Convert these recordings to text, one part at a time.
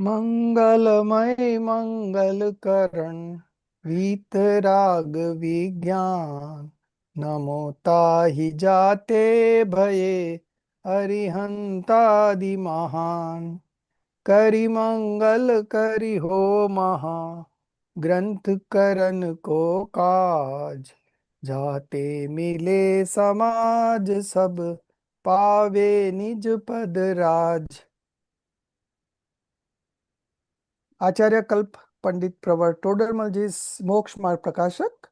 मंगलमय मंगल करण वीतराग विज्ञान नमो ताहि जाते भये अरिहंतादि महान करि मंगल करि हो महा ग्रंथ करन को काज जाते मिले समाज सब पावे निज पद राज। Acharya Kalp Pandit Pravar Todarmalji's Moksha Marg Prakashak.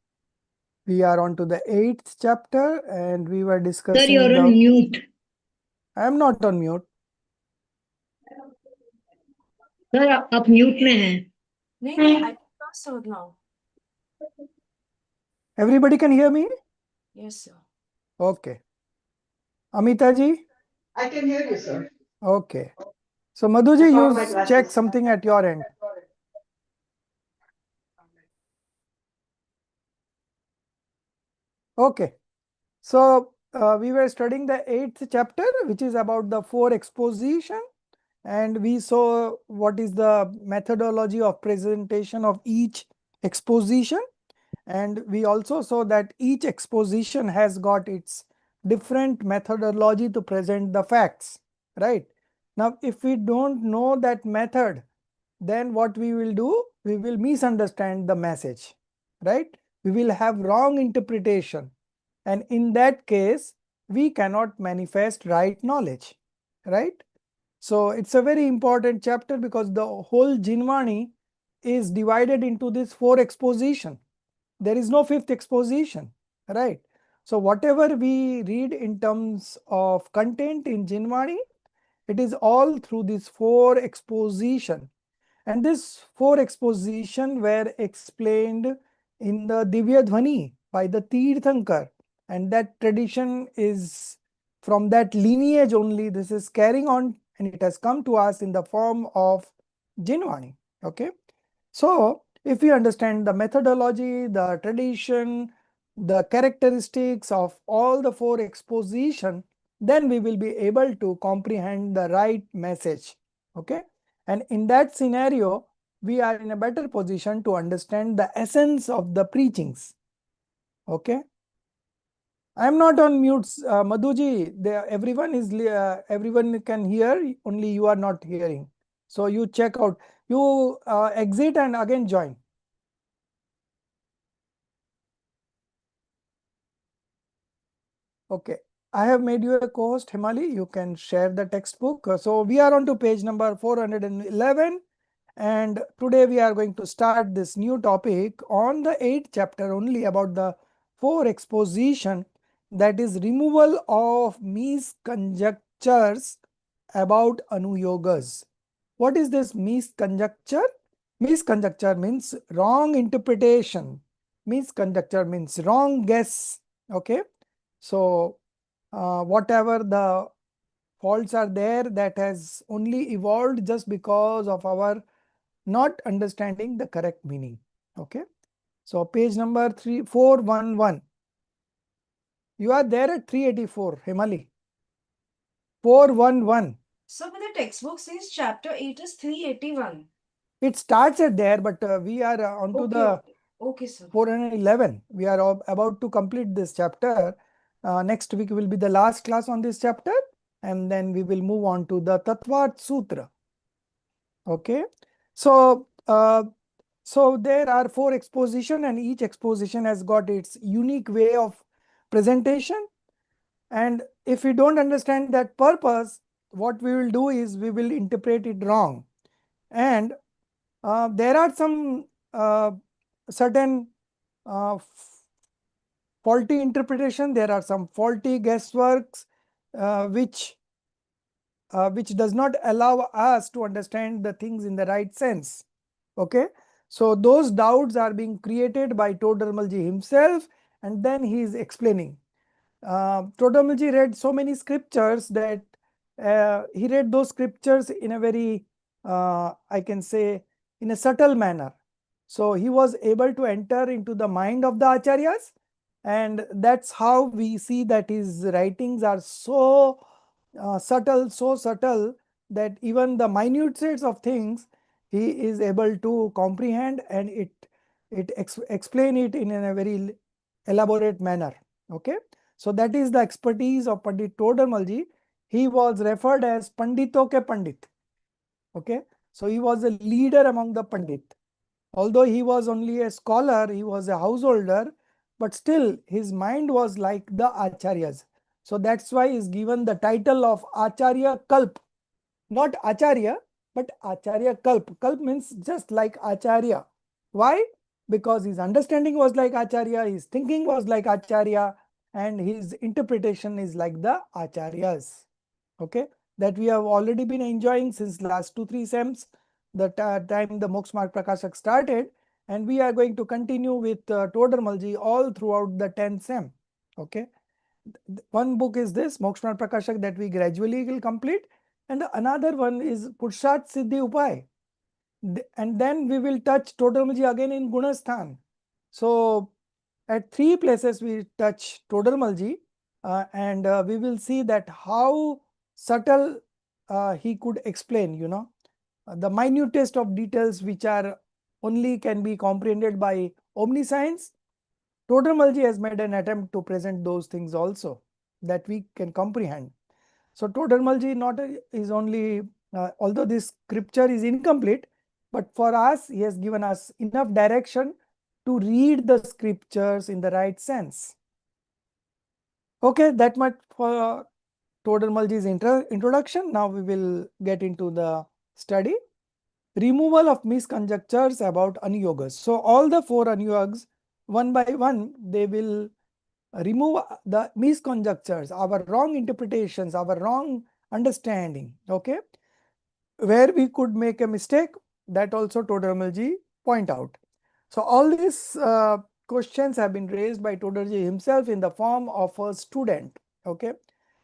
We are on to the 8th chapter and we were Sir, discussing you're on mute. I am not on mute. Sir आप म्यूट में हैं. नहीं, I crossed out now. Everybody can hear me? Yes, sir. Okay. Amita ji? I can hear you, sir. Okay. So Madhuji, you check something at your end. Okay. So we were studying the 8th chapter, which is about the 4 exposition. And we saw what is the methodology of presentation of each exposition. And we also saw that each exposition has got its different methodology to present the facts, right? Now, if we don't know that method, then what we will do? We will misunderstand the message, right? We will have wrong interpretation. And in that case, we cannot manifest right knowledge, right? So it's a very important chapter because the whole Jinvani is divided into these 4 exposition. There is no 5th exposition, right? So whatever we read in terms of content in Jinvani, it is all through these 4 exposition. And this 4 exposition were explained in the Divya Dhvani by the Tirthankar. And that tradition is from that lineage only. This is carrying on and it has come to us in the form of Jinvani. Okay. So if we understand the methodology, the tradition, the characteristics of all the 4 exposition, then we will be able to comprehend the right message. Okay. And in that scenario, we are in a better position to understand the essence of the preachings. Okay. I am not on mute, Madhuji. Everyone can hear. Only you are not hearing. So you check out. You exit and again join. Okay. I have made you a co-host, Himali. You can share the textbook. So we are on to page number 411. And today we are going to start this new topic on the 8th chapter only about the 4 exposition, that is removal of misconjectures about anuyogas. What is this misconjecture? Misconjecture means wrong interpretation. Misconjecture means wrong guess. Okay. So whatever the faults are there, that has only evolved just because of our not understanding the correct meaning. Okay. So page number 411. You are there at 384, Himali. 411. So, but the textbook says chapter 8 is 381. It starts at there, but we are on to the Okay, sir. 411. We are about to complete this chapter. Next week will be the last class on this chapter. And then we will move on to the Tattvat Sutra. Okay. So, so there are 4 exposition and each exposition has got its unique way of presentation. And if we don't understand that purpose, what we will do is we will interpret it wrong. And there are some certain faulty interpretation. There are some faulty guessworks which does not allow us to understand the things in the right sense. Okay. So those doubts are being created by Todarmalji himself, and then he is explaining. Todarmalji read so many scriptures that he read those scriptures in a very, I can say, in a subtle manner. So he was able to enter into the mind of the acharyas, and that's how we see that his writings are so subtle that even the minute of things he is able to comprehend and explain it in a very elaborate manner. Okay, so that is the expertise of Pandit Todarmalji. He was referred as Pandito ke Pandit. Okay, so he was a leader among the Pandit. Although he was only a scholar, he was a householder, but still his mind was like the Acharyas. So that's why he is given the title of Acharya Kalp. Not Acharya, but Acharya Kalp. Kalp means just like Acharya. Why? Because his understanding was like Acharya, his thinking was like Acharya, and his interpretation is like the Acharyas. Okay, that we have already been enjoying since last 2-3 sems, the time the Moksha Marg Prakashak started, and we are going to continue with Todarmalji all throughout the 10th sem. Okay, one book is this Moksha Marg Prakashak that we gradually will complete, and another one is Purusharth Siddhi Upay. And then we will touch Todarmalji again in Gunasthan. So at 3 places we touch Todarmalji, and we will see that how subtle he could explain, the minutest of details which are only can be comprehended by omniscience. Todarmalji has made an attempt to present those things also that we can comprehend. So Todarmalji not is only, although this scripture is incomplete, but for us he has given us enough direction to read the scriptures in the right sense. Okay, that much for Todarmalji's introduction. Now we will get into the study. Removal of misconjectures about anuyogas. So all the 4 anuyogas, one by one, they will remove the misconjectures, our wrong interpretations, our wrong understanding. Okay, where we could make a mistake, that also Todarmalji point out. So all these questions have been raised by Todarji himself in the form of a student. Okay,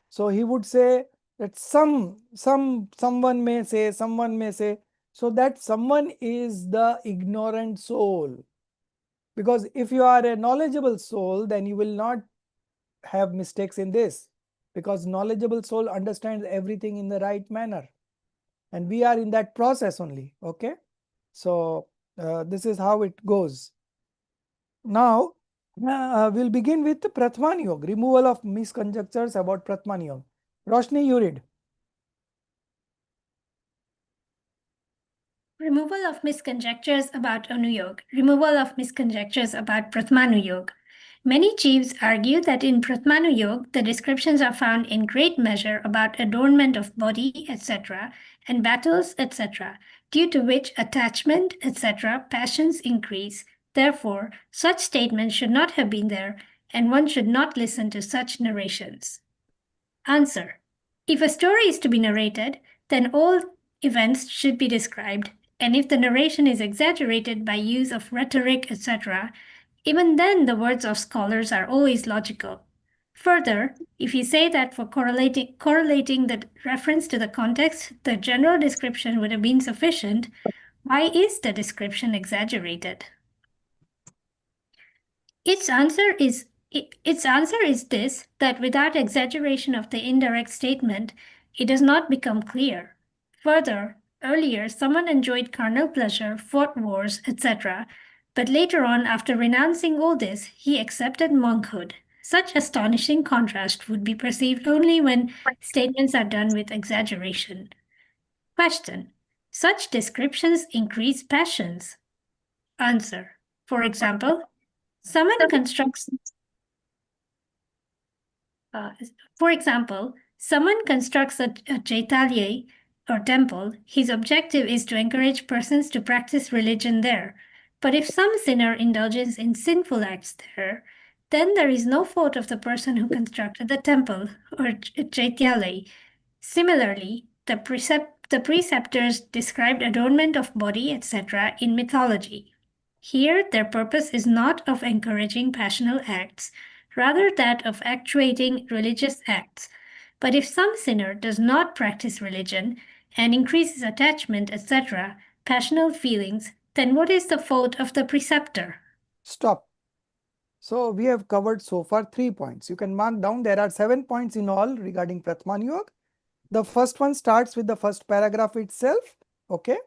so he would say that someone may say, someone may say, so that someone is the ignorant soul. Because if you are a knowledgeable soul, then you will not have mistakes in this, because knowledgeable soul understands everything in the right manner, and we are in that process only. Okay, so this is how it goes. Now we'll begin with Pratman Yoga, removal of misconjectures about Pratman Yoga. Roshni, you read. Removal of misconjectures about Anuyog. Removal of misconjectures about Pratmanuyog. Many chiefs argue that in Pratmanuyog, the descriptions are found in great measure about adornment of body, etc., and battles, etc., due to which attachment, etc., passions increase. Therefore, such statements should not have been there, and one should not listen to such narrations. Answer. If a story is to be narrated, then all events should be described, and if the narration is exaggerated by use of rhetoric, etc., even then the words of scholars are always logical. Further, if you say that for correlating the reference to the context, the general description would have been sufficient, why is the description exaggerated? Its answer is this, that without exaggeration of the indirect statement, it does not become clear. Further, earlier someone enjoyed carnal pleasure, fought wars, etc., but later on, after renouncing all this, he accepted monkhood. Such astonishing contrast would be perceived only when statements are done with exaggeration. Question. Such descriptions increase passions. Answer. For example, someone constructs a Chaitanya or temple. His objective is to encourage persons to practice religion there. But if some sinner indulges in sinful acts there, then there is no fault of the person who constructed the temple or Chaitanya. Similarly, the preceptors described adornment of body, etc., in mythology. Here, their purpose is not of encouraging passional acts, rather that of actuating religious acts. But if some sinner does not practice religion and increases attachment, etc., passional feelings, then what is the fault of the preceptor? Stop. So we have covered so far 3 points. You can mark down, there are 7 points in all regarding Pratman Yoga. The first one starts with the first paragraph itself. Okay,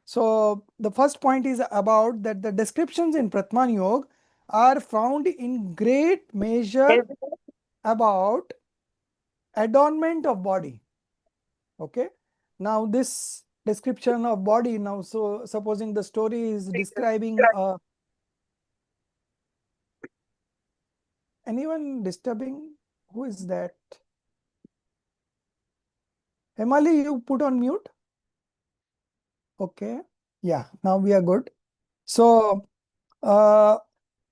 So the first point is about that the descriptions in Pratman Yoga are found in great measure about adornment of body. Okay. Now this description of body, now so supposing the story is describing anyone disturbing? Who is that? Emily, you put on mute. Okay. Yeah, now we are good. So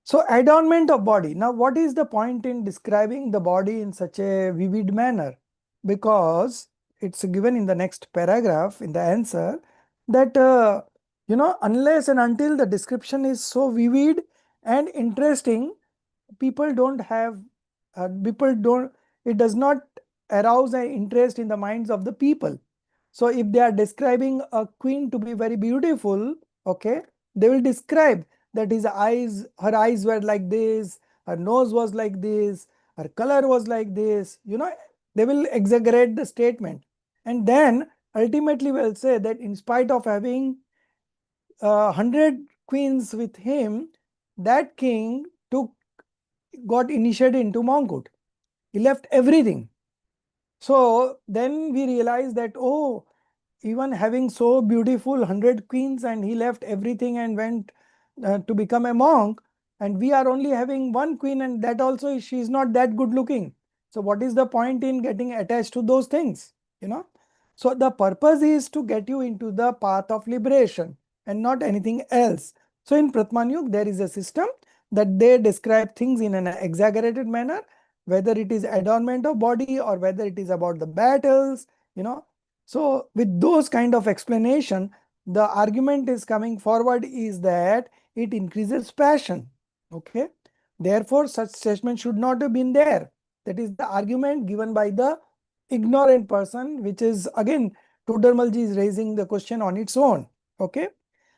so adornment of body. Now, what is the point in describing the body in such a vivid manner? Because it's given in the next paragraph in the answer that unless and until the description is so vivid and interesting, people don't have people don't it does not arouse an interest in the minds of the people. So if they are describing a queen to be very beautiful, okay, they will describe that her eyes were like this, her nose was like this, her color was like this, they will exaggerate the statement, and then ultimately will say that in spite of having 100 queens with him, that king got initiated into monkhood. He left everything. So then we realized that, oh, even having so beautiful 100 queens and he left everything and went to become a monk, and we are only having one queen, and that also she is not that good looking. So what is the point in getting attached to those things? So the purpose is to get you into the path of liberation and not anything else. So in Pratman there is a system that they describe things in an exaggerated manner, whether it is adornment of body or whether it is about the battles. So with those kind of explanation, the argument is coming forward is that it increases passion. Okay. Therefore, such statement should not have been there. That is the argument given by the ignorant person, which is again, Todermalji is raising the question on its own. Okay.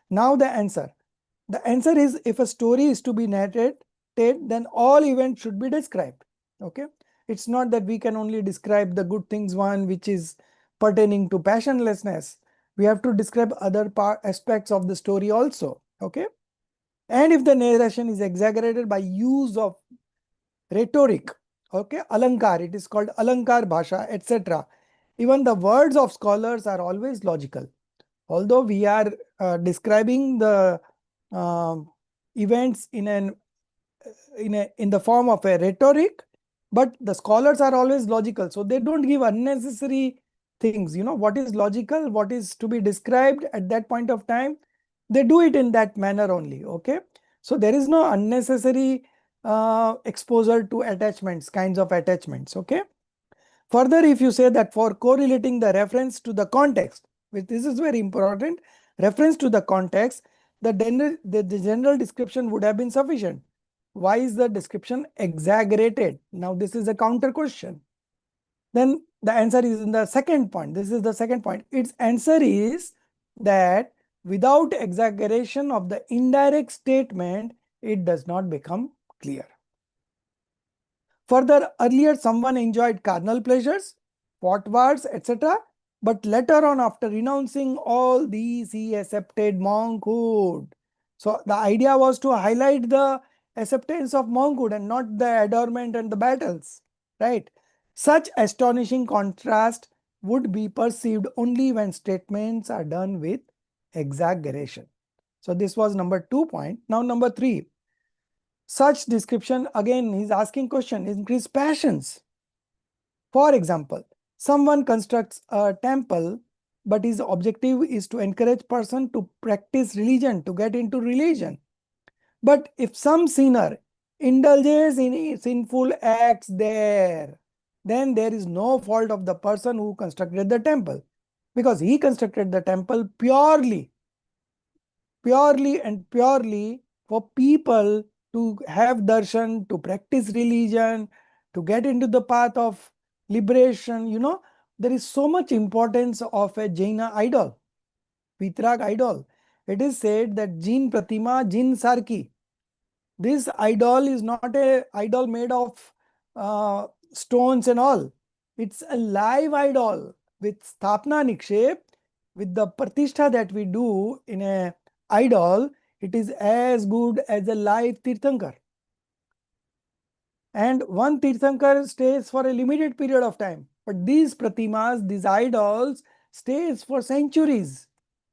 Now the answer. The answer is, if a story is to be narrated, then all events should be described. Okay. It's not that we can only describe the good things one which is pertaining to passionlessness. We have to describe other aspects of the story also. Okay. And if the narration is exaggerated by use of rhetoric, okay, alankar, it is called alankar bhasha, etc. Even the words of scholars are always logical. Although we are describing the events in the form of a rhetoric, but the scholars are always logical, so they don't give unnecessary things. What is logical, what is to be described at that point of time, they do it in that manner only. Okay, so there is no unnecessary exposure to attachments, kinds of attachments. Okay. Further, if you say that for correlating the reference to the context, which this is very important, reference to the context, the general description would have been sufficient. Why is the description exaggerated? Now, this is a counter question. Then the answer is in the second point. This is the second point. Its answer is that without exaggeration of the indirect statement, it does not become clear. Further, earlier someone enjoyed carnal pleasures, fought wars, etc. But later on, after renouncing all these, he accepted monkhood. So the idea was to highlight the acceptance of monkhood and not the adornment and the battles, right? Such astonishing contrast would be perceived only when statements are done with exaggeration. So this was number 2 point. Now number 3. Such description, again, he's asking question, increase passions. For example, someone constructs a temple, but his objective is to encourage person to practice religion, to get into religion. But if some sinner indulges in sinful acts there, then there is no fault of the person who constructed the temple, because he constructed the temple purely and purely for people to have darshan, to practice religion, to get into the path of liberation. There is so much importance of a Jaina idol, Vitrag idol. It is said that Jin Pratima, Jin Sarki. This idol is not a idol made of stones and all. It's a live idol with Sthapna Nikshep. with the pratishtha that we do in a idol, it is as good as a live Tirthankar. And one Tirthankar stays for a limited period of time. But these pratimas, these idols, stays for centuries.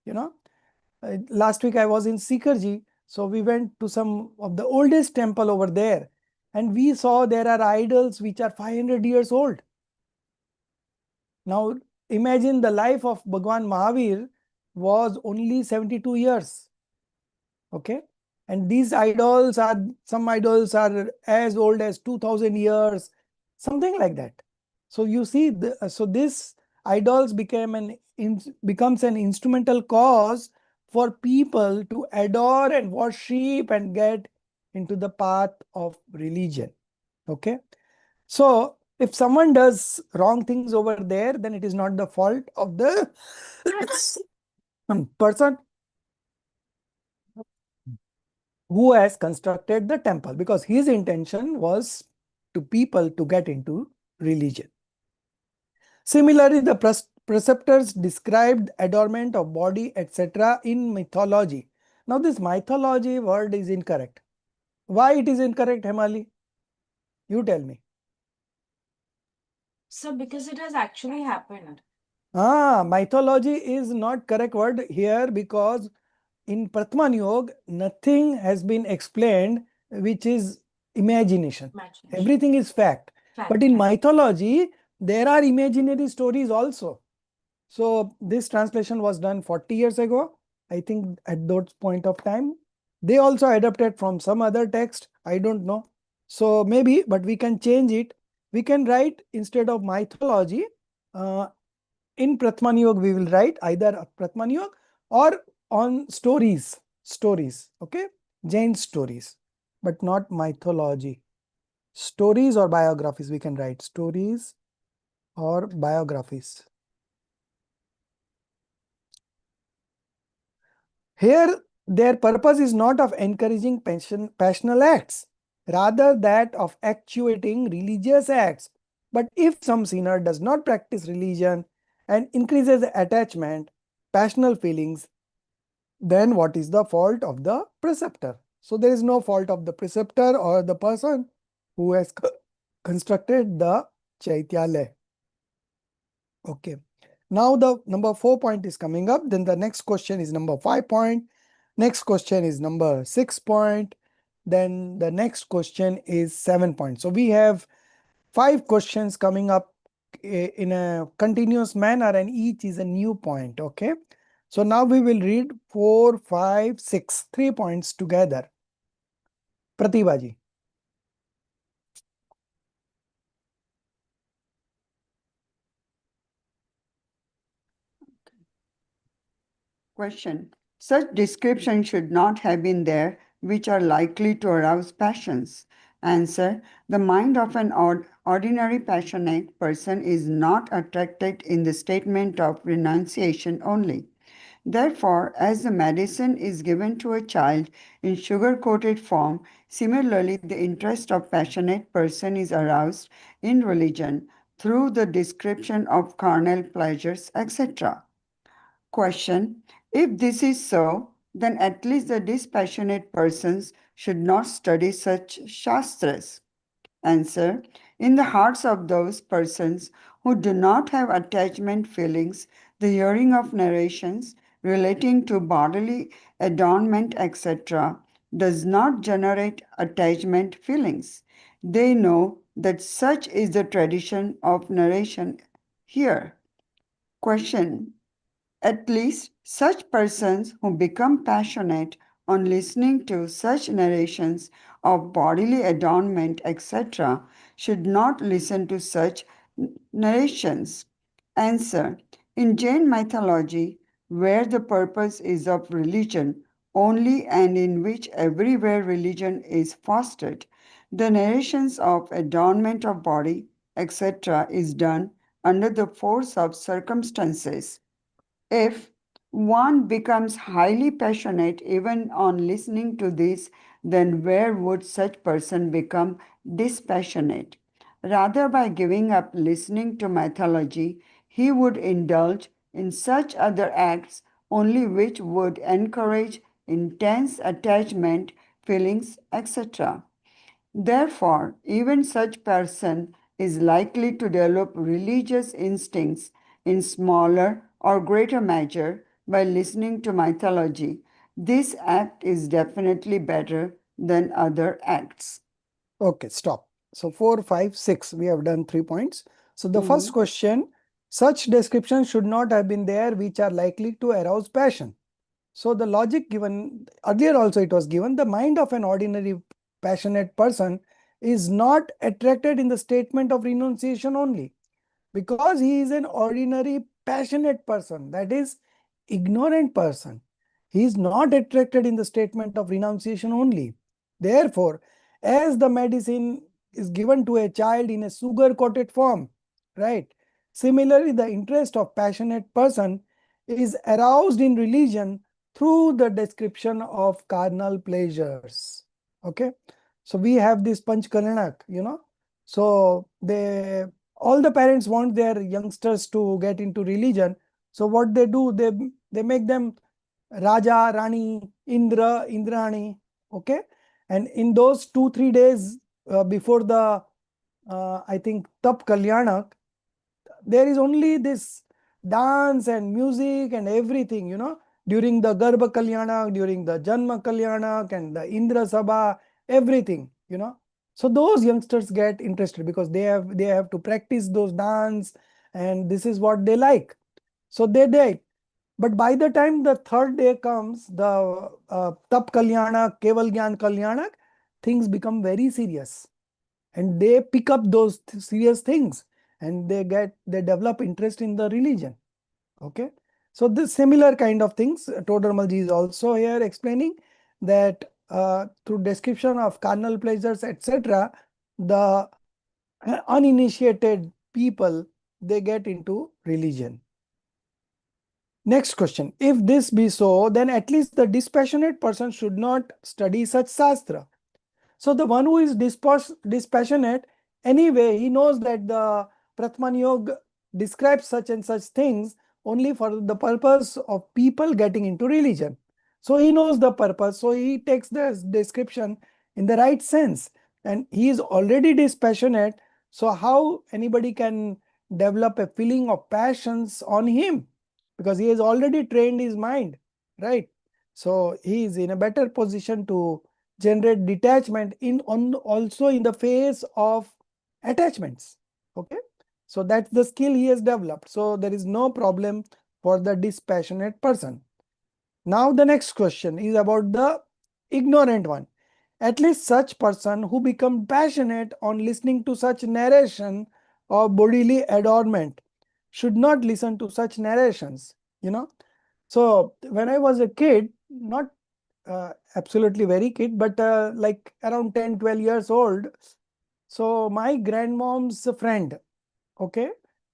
You know, last week I was in Sikarji, so we went to some of the oldest temple over there, and we saw there are idols which are 500 years old. Now imagine the life of Bhagwan Mahavir was only 72 years. Okay, and these idols are, some idols are as old as 2000 years, something like that. So you see, so this idols becomes an instrumental cause for people to adore and worship and get into the path of religion. Okay, so if someone does wrong things over there, then it is not the fault of the person who has constructed the temple, because his intention was to people to get into religion. Similarly, the preceptors described adornment of body, etc. in mythology. Now this mythology word is incorrect. Why it is incorrect, Hemali? You tell me. So because it has actually happened. Mythology is not correct word here, because in Pratman Yoga, nothing has been explained which is imagination. Everything is fact. But in mythology, there are imaginary stories also. So this translation was done 40 years ago. I think at that point of time, they also adapted from some other text. I don't know. So maybe, but we can change it. We can write, instead of mythology, in Pratman Yoga, we will write either Pratman Yoga or on stories, okay? Jain stories, but not mythology. Stories or biographies, we can write stories or biographies. Here, their purpose is not of encouraging passional acts, rather that of actuating religious acts. But if some sinner does not practice religion and increases attachment, passional feelings, then what is the fault of the preceptor? So there is no fault of the preceptor or the person who has constructed the Chaityalaya. Okay. Now the number 4 point is coming up. Then the next question is number 5 point. Next question is number 6 point. Then the next question is 7 point. So we have 5 questions coming up in a continuous manner, and each is a new point. Okay. So now we will read 4, 5, 6, 3 points together. Pratibha ji. Question. Such descriptions should not have been there, which are likely to arouse passions. Answer. The mind of an ordinary passionate person is not attracted in the statement of renunciation only. Therefore, as the medicine is given to a child in sugar-coated form, similarly the interest of passionate person is aroused in religion through the description of carnal pleasures, etc. Question. If this is so, then at least the dispassionate persons should not study such shastras. Answer. In the hearts of those persons who do not have attachment feelings, the hearing of narrations relating to bodily adornment, etc., does not generate attachment feelings. They know that such is the tradition of narration here. Question. At least such persons who become passionate on listening to such narrations of bodily adornment, etc., should not listen to such narrations. Answer. In Jain mythology, where the purpose is of religion only and in which everywhere religion is fostered, the narrations of adornment of body, etc., is done under the force of circumstances. If one becomes highly passionate even on listening to this, then where would such person become dispassionate? Rather, by giving up listening to mythology, he would indulge in such other acts only which would encourage intense attachment, feelings, etc. Therefore, even such person is likely to develop religious instincts in smaller or greater measure by listening to mythology. This act is definitely better than other acts. Okay, stop. So 4, 5, 6, we have done 3 points. So the first question, such descriptions should not have been there which are likely to arouse passion. So the logic given, earlier also it was given, the mind of an ordinary passionate person is not attracted in the statement of renunciation only, because he is an ordinary passionate person, that is ignorant person. He is not attracted in the statement of renunciation only. Therefore, as the medicine is given to a child in a sugar coated form, right? Similarly, the interest of passionate person is aroused in religion through the description of carnal pleasures. Okay, so we have this Panch Kalanak, so all the parents want their youngsters to get into religion. So what they do, they make them Raja, Rani, Indra, Indrani. Okay, and in those 2-3 days before the I think Tap Kalyanak, there is only this dance and music and everything, during the Garbha Kalyanak, during the Janma Kalyanak and the Indra Sabha, everything, So those youngsters get interested because they have to practice those dance, and this is what they like. So they did. But by the time the third day comes, the Tap Kalyanak, Keval Gyan Kalyanak, things become very serious. And they pick up those serious things, and they develop interest in the religion. Okay, so this similar kind of things Todarmalji is also here explaining, that through description of carnal pleasures, etc., the uninitiated people, they get into religion. Next question, if this be so, then at least the dispassionate person should not study such sastra. So the one who is dispassionate, anyway, he knows that the Pratman Yoga describes such and such things only for the purpose of people getting into religion. So he knows the purpose, so he takes the description in the right sense. And he is already dispassionate, so how anybody can develop a feeling of passions on him? Because he has already trained his mind, right? So he is in a better position to generate detachment also in the face of attachments. Okay, so that's the skill he has developed. So there is no problem for the dispassionate person. Now the next question is about the ignorant one. At least such person who become passionate on listening to such narration of bodily adornment should not listen to such narrations. So when I was a kid, not absolutely very kid, but like around 10-12 years old, so my grandmom's friend, okay,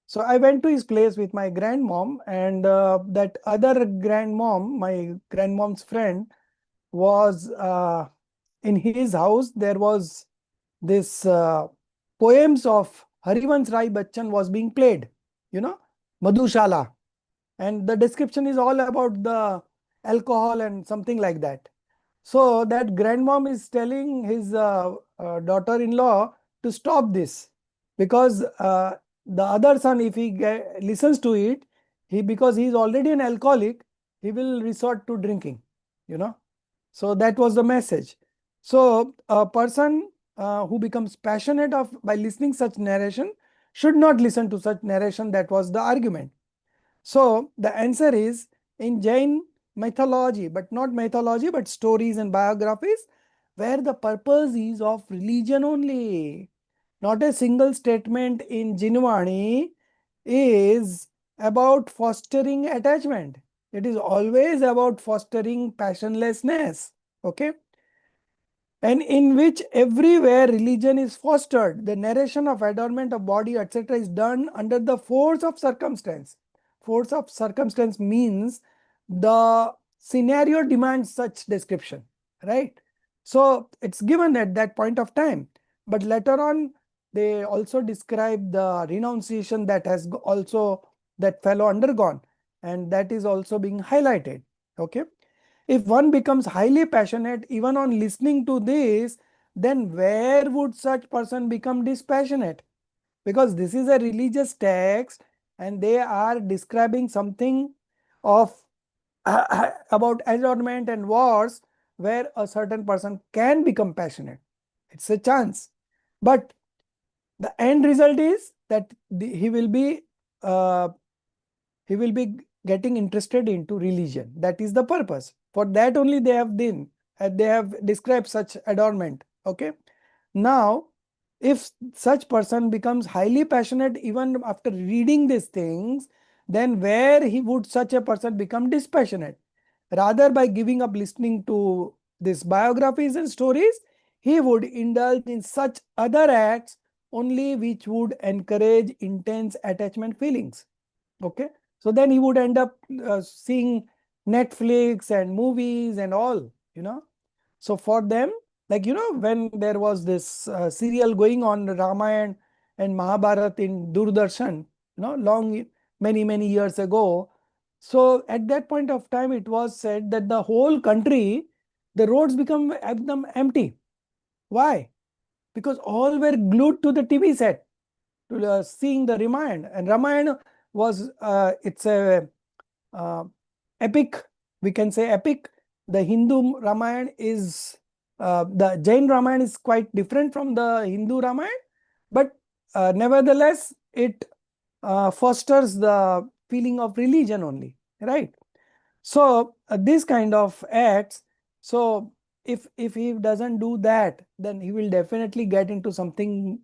so I went to his place with my grandmom, and that other grandmom, my grandmom's friend, was in his house. There was this poems of Harivansh Rai Bachchan was being played, Madhushala, and the description is all about the alcohol and something like that. So that grandmom is telling his daughter-in-law to stop this, because the other son, if he listens to it, because he is already an alcoholic, he will resort to drinking. So that was the message. So a person who becomes passionate by listening such narration should not listen to such narration. That was the argument. So the answer is, in Jain mythology, but not mythology, but stories and biographies, where the purpose is of religion only. Not a single statement in Jinvani is about fostering attachment. It is always about fostering passionlessness. Okay. And in which everywhere religion is fostered, the narration of adornment of body, etc., is done under the force of circumstance. Force of circumstance means the scenario demands such description, right? So it's given at that point of time, but later on they also describe the renunciation that has also that fellow undergone, and that is also being highlighted. Okay. If one becomes highly passionate even on listening to this, then where would such person become dispassionate? Because this is a religious text and they are describing something of about adornment and wars where a certain person can become passionate. It's a chance. But the end result is that he will be getting interested into religion. That is the purpose. For that only they have described such adornment. Okay. Now, if such person becomes highly passionate even after reading these things, then where would such a person become dispassionate? Rather, by giving up listening to these biographies and stories, he would indulge in such other acts only which would encourage intense attachment feelings. Okay. So then he would end up seeing Netflix and movies and all, So for them, like, when there was this serial going on, Ramayana and Mahabharata in Doordarshan, many years ago. So at that point of time, it was said that the whole country, the roads become empty. Why? Because all were glued to the TV set to seeing the Ramayana. And Ramayana was, it's a epic, we can say epic. The Hindu Ramayana is, the Jain Ramayana is quite different from the Hindu Ramayana, but nevertheless, it fosters the feeling of religion only, right? So this kind of acts, so if he doesn't do that, then he will definitely get into something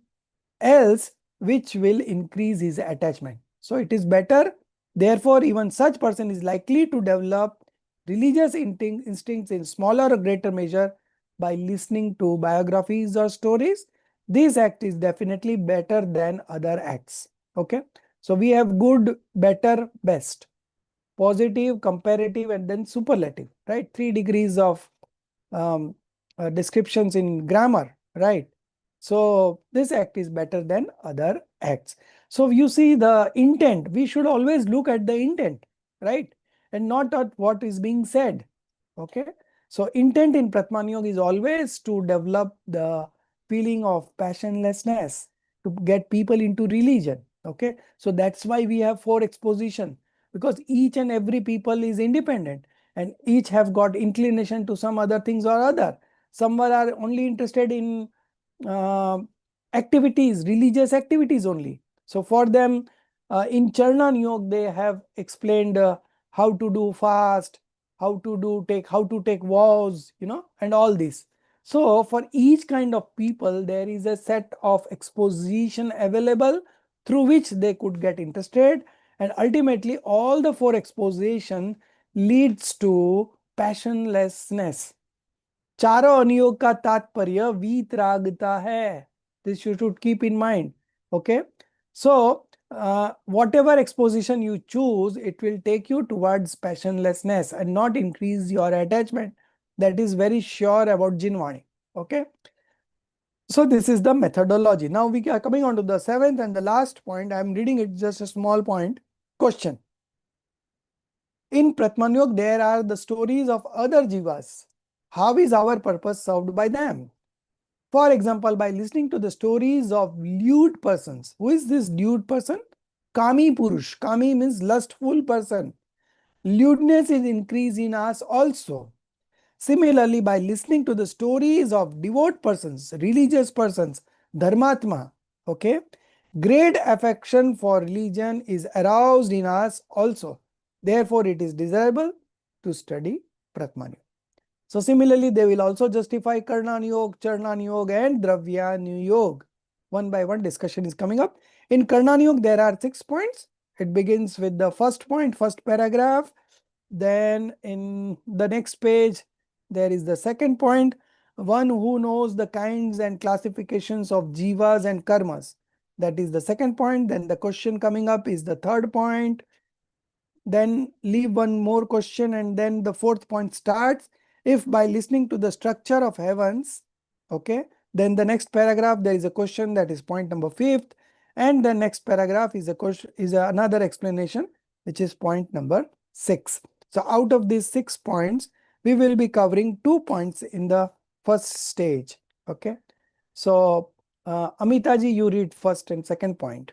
else which will increase his attachment. So it is better, therefore even such person is likely to develop religious instincts in smaller or greater measure by listening to biographies or stories. This act is definitely better than other acts. Okay. So we have good, better, best, positive, comparative, and then superlative, right? 3 degrees of descriptions in grammar, right? So this act is better than other acts. So you see the intent, we should always look at the intent, right? And not at what is being said. Okay. So intent in Pratman Yoga is always to develop the feeling of passionlessness, to get people into religion. Okay. So that's why we have 4 exposition, because each and every people is independent and each have got inclination to some other things or other. Some are only interested in activities, religious activities only. So for them, in Charnan Yoga, they have explained how to do fast, how to take vows, and all this. So for each kind of people, there is a set of exposition available through which they could get interested, and ultimately all the 4 exposition leads to passionlessness. चारों अनुयोग का तात्पर्य वीतरागता है. This you should keep in mind. Okay. So whatever exposition you choose, it will take you towards passionlessness and not increase your attachment. That is very sure about Jinvani. Okay. So this is the methodology. Now we are coming on to the 7th and the last point. I am reading it, just a small point. Question. In Pratman Yoga, there are the stories of other jivas. How is our purpose served by them? For example, by listening to the stories of lewd persons. Who is this lewd person? Kami Purush. Kami means lustful person. Lewdness is increased in us also. Similarly, by listening to the stories of devout persons, religious persons, Dharmatma, okay, great affection for religion is aroused in us also. Therefore, it is desirable to study Pratman Yoga. So similarly, they will also justify Karnan Yoga, Charnan Yoga, and Dravyan Yoga. One by one discussion is coming up. In Karnan Yoga, there are 6 points. It begins with the first point, first paragraph. Then in the next page, there is the second point. One who knows the kinds and classifications of jivas and karmas. That is the second point. Then the question coming up is the third point. Then leave one more question and then the fourth point starts. If by listening to the structure of heavens, okay, then the next paragraph there is a question, that is point number 5th, and the next paragraph is a question, is another explanation which is point number 6. So out of these 6 points, we will be covering 2 points in the first stage. Okay. So Amitaji, you read first and second point.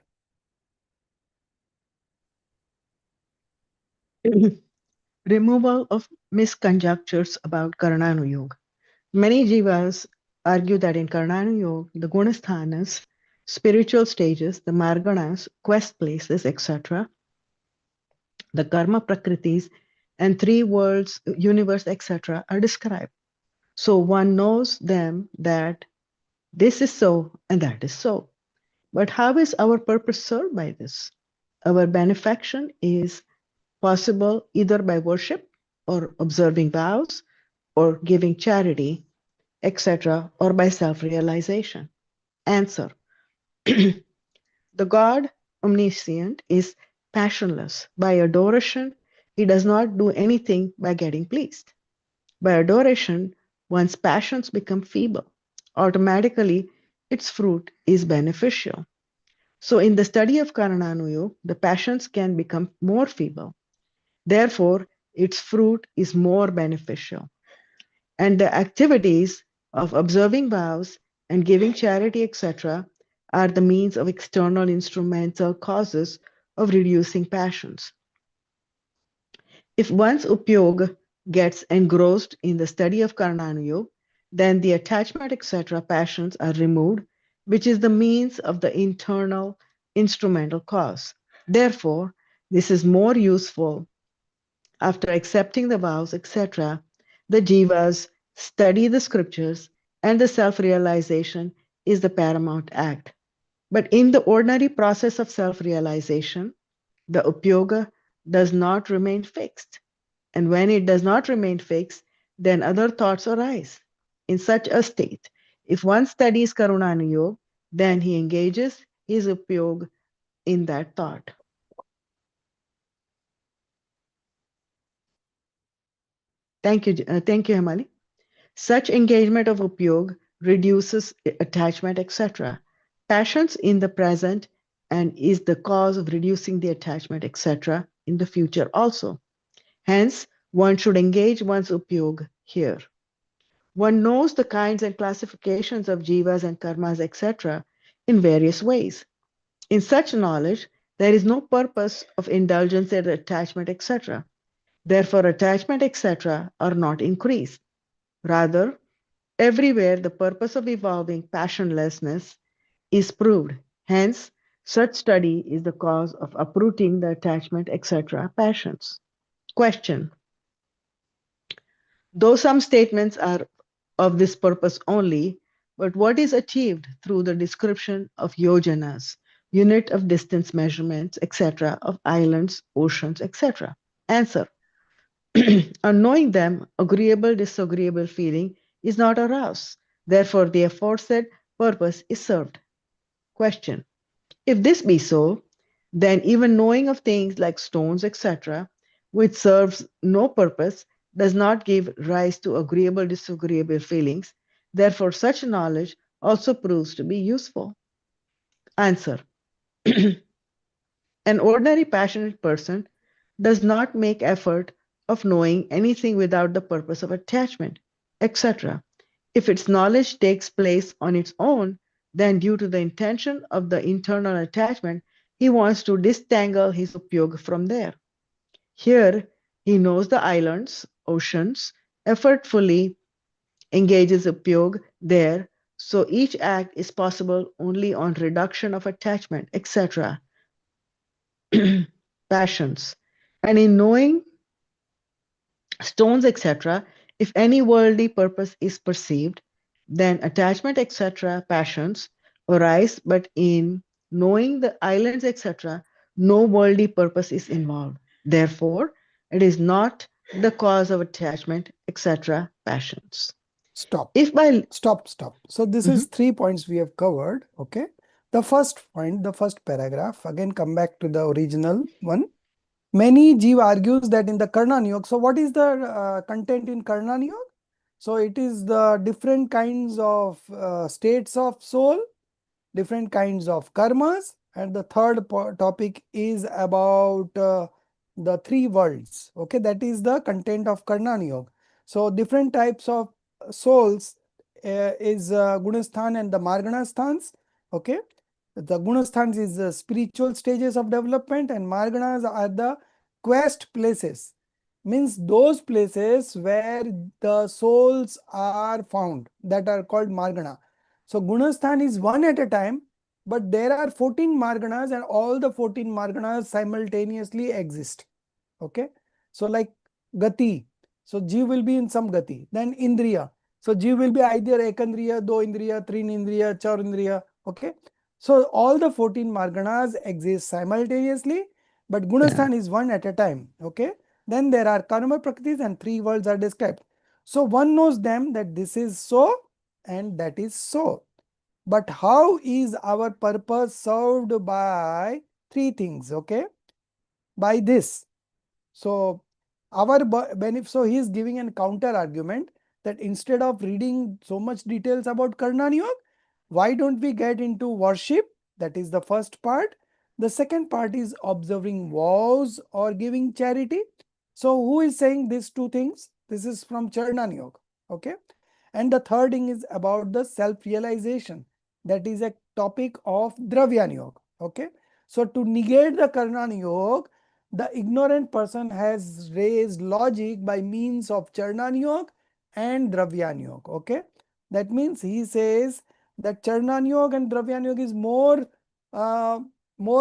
Removal of misconjectures about Karnanuyog. Many jivas argue that in Karnanuyog, the gunasthanas, spiritual stages, the marganas, quest places, etc., the karma prakritis, and three worlds, universe, etc., are described. So one knows them that this is so and that is so. But how is our purpose served by this? Our benefaction is possible either by worship or observing vows or giving charity, etc., or by self realization. Answer. The God omniscient is passionless. By adoration, he does not do anything by getting pleased. By adoration, one's passions become feeble. Automatically, its fruit is beneficial. So, in the study of Karananuyo, the passions can become more feeble. Therefore, its fruit is more beneficial. And the activities of observing vows and giving charity, etc., are the means of external instrumental causes of reducing passions. If one's upyog gets engrossed in the study of Karnanuyo, then the attachment, etc., passions are removed, which is the means of the internal instrumental cause. Therefore, this is more useful after accepting the vows, etc. The jivas study the scriptures, and the self realization is the paramount act. But in the ordinary process of self realization, the upyoga does not remain fixed. And when it does not remain fixed, then other thoughts arise. In such a state, if one studies Karunanuyog, then he engages his upyog in that thought. Thank you, Himali. Such engagement of upyog reduces attachment, etc. Passions in the present and is the cause of reducing the attachment, etc. in the future also. Hence, one should engage one's upyog here. One knows the kinds and classifications of jivas and karmas, etc., in various ways. In such knowledge, there is no purpose of indulgence and attachment, etc. Therefore, attachment, etc., are not increased. Rather, everywhere the purpose of evolving passionlessness is proved. Hence, such study is the cause of uprooting the attachment, etc., passions. Question. Though some statements are of this purpose only, but what is achieved through the description of yojanas, unit of distance measurements, etc., of islands, oceans, etc.? Answer. On knowing them, agreeable, disagreeable feeling is not aroused. Therefore, the aforesaid purpose is served. Question. If this be so, then even knowing of things like stones, etc., which serves no purpose, does not give rise to agreeable, disagreeable feelings. Therefore, such knowledge also proves to be useful. Answer. An ordinary passionate person does not make effort of knowing anything without the purpose of attachment, etc. If its knowledge takes place on its own, then due to the intention of the internal attachment, he wants to disentangle his upyog from there. Here, he knows the islands, oceans, effortfully engages upyog there, so each act is possible only on reduction of attachment, etc. Passions. And in knowing stones, etc., if any worldly purpose is perceived, then attachment, etc., passions arise, but in knowing the islands, etc., no worldly purpose is involved. Therefore, it is not the cause of attachment, etc., passions. Stop. If by Stop. So this is 3 points we have covered. Okay. The first point, the first paragraph, again come back to the original one. Many Jiva argues that in the Karnan Yoga, so what is the content in Karnan Yoga? So it is the different kinds of states of soul, different kinds of karmas, and the third topic is about the three worlds. Okay, that is the content of Karnan Yoga. So different types of souls is Gunasthan and the Margana sthans. Okay, the Gunasthans is the spiritual stages of development, and Marganas are the quest places. Means those places where the souls are found, that are called Margana. So Gunasthan is one at a time, but there are 14 Marganas, and all the 14 Marganas simultaneously exist. Okay, so like Gati, so Jeev will be in some Gati. Then Indriya, so Jeev will be either Ekandriya, Do Indriya, Trin Indriya, Chaur Indriya. Okay, so all the 14 Marganas exist simultaneously, but Gunasthan is one at a time. Okay, then there are Karma Prakritis and three worlds are described. So one knows them that this is so and that is so. But how is our purpose served by three things? Okay, by this. So our benefit, so he is giving a counter argument that instead of reading so much details about Karnan Yoga, why don't we get into worship? That is the first part. The second part is observing vows or giving charity. So who is saying these two things? This is from Charnan Yoga. Okay. And the third thing is about the self-realization. That is a topic of Dravyan Yoga. Okay. So to negate the Karnan Yoga, the ignorant person has raised logic by means of Charnan Yoga and Dravyan Yoga. Okay. That means he says that Charnan Yoga and Dravyan Yoga is more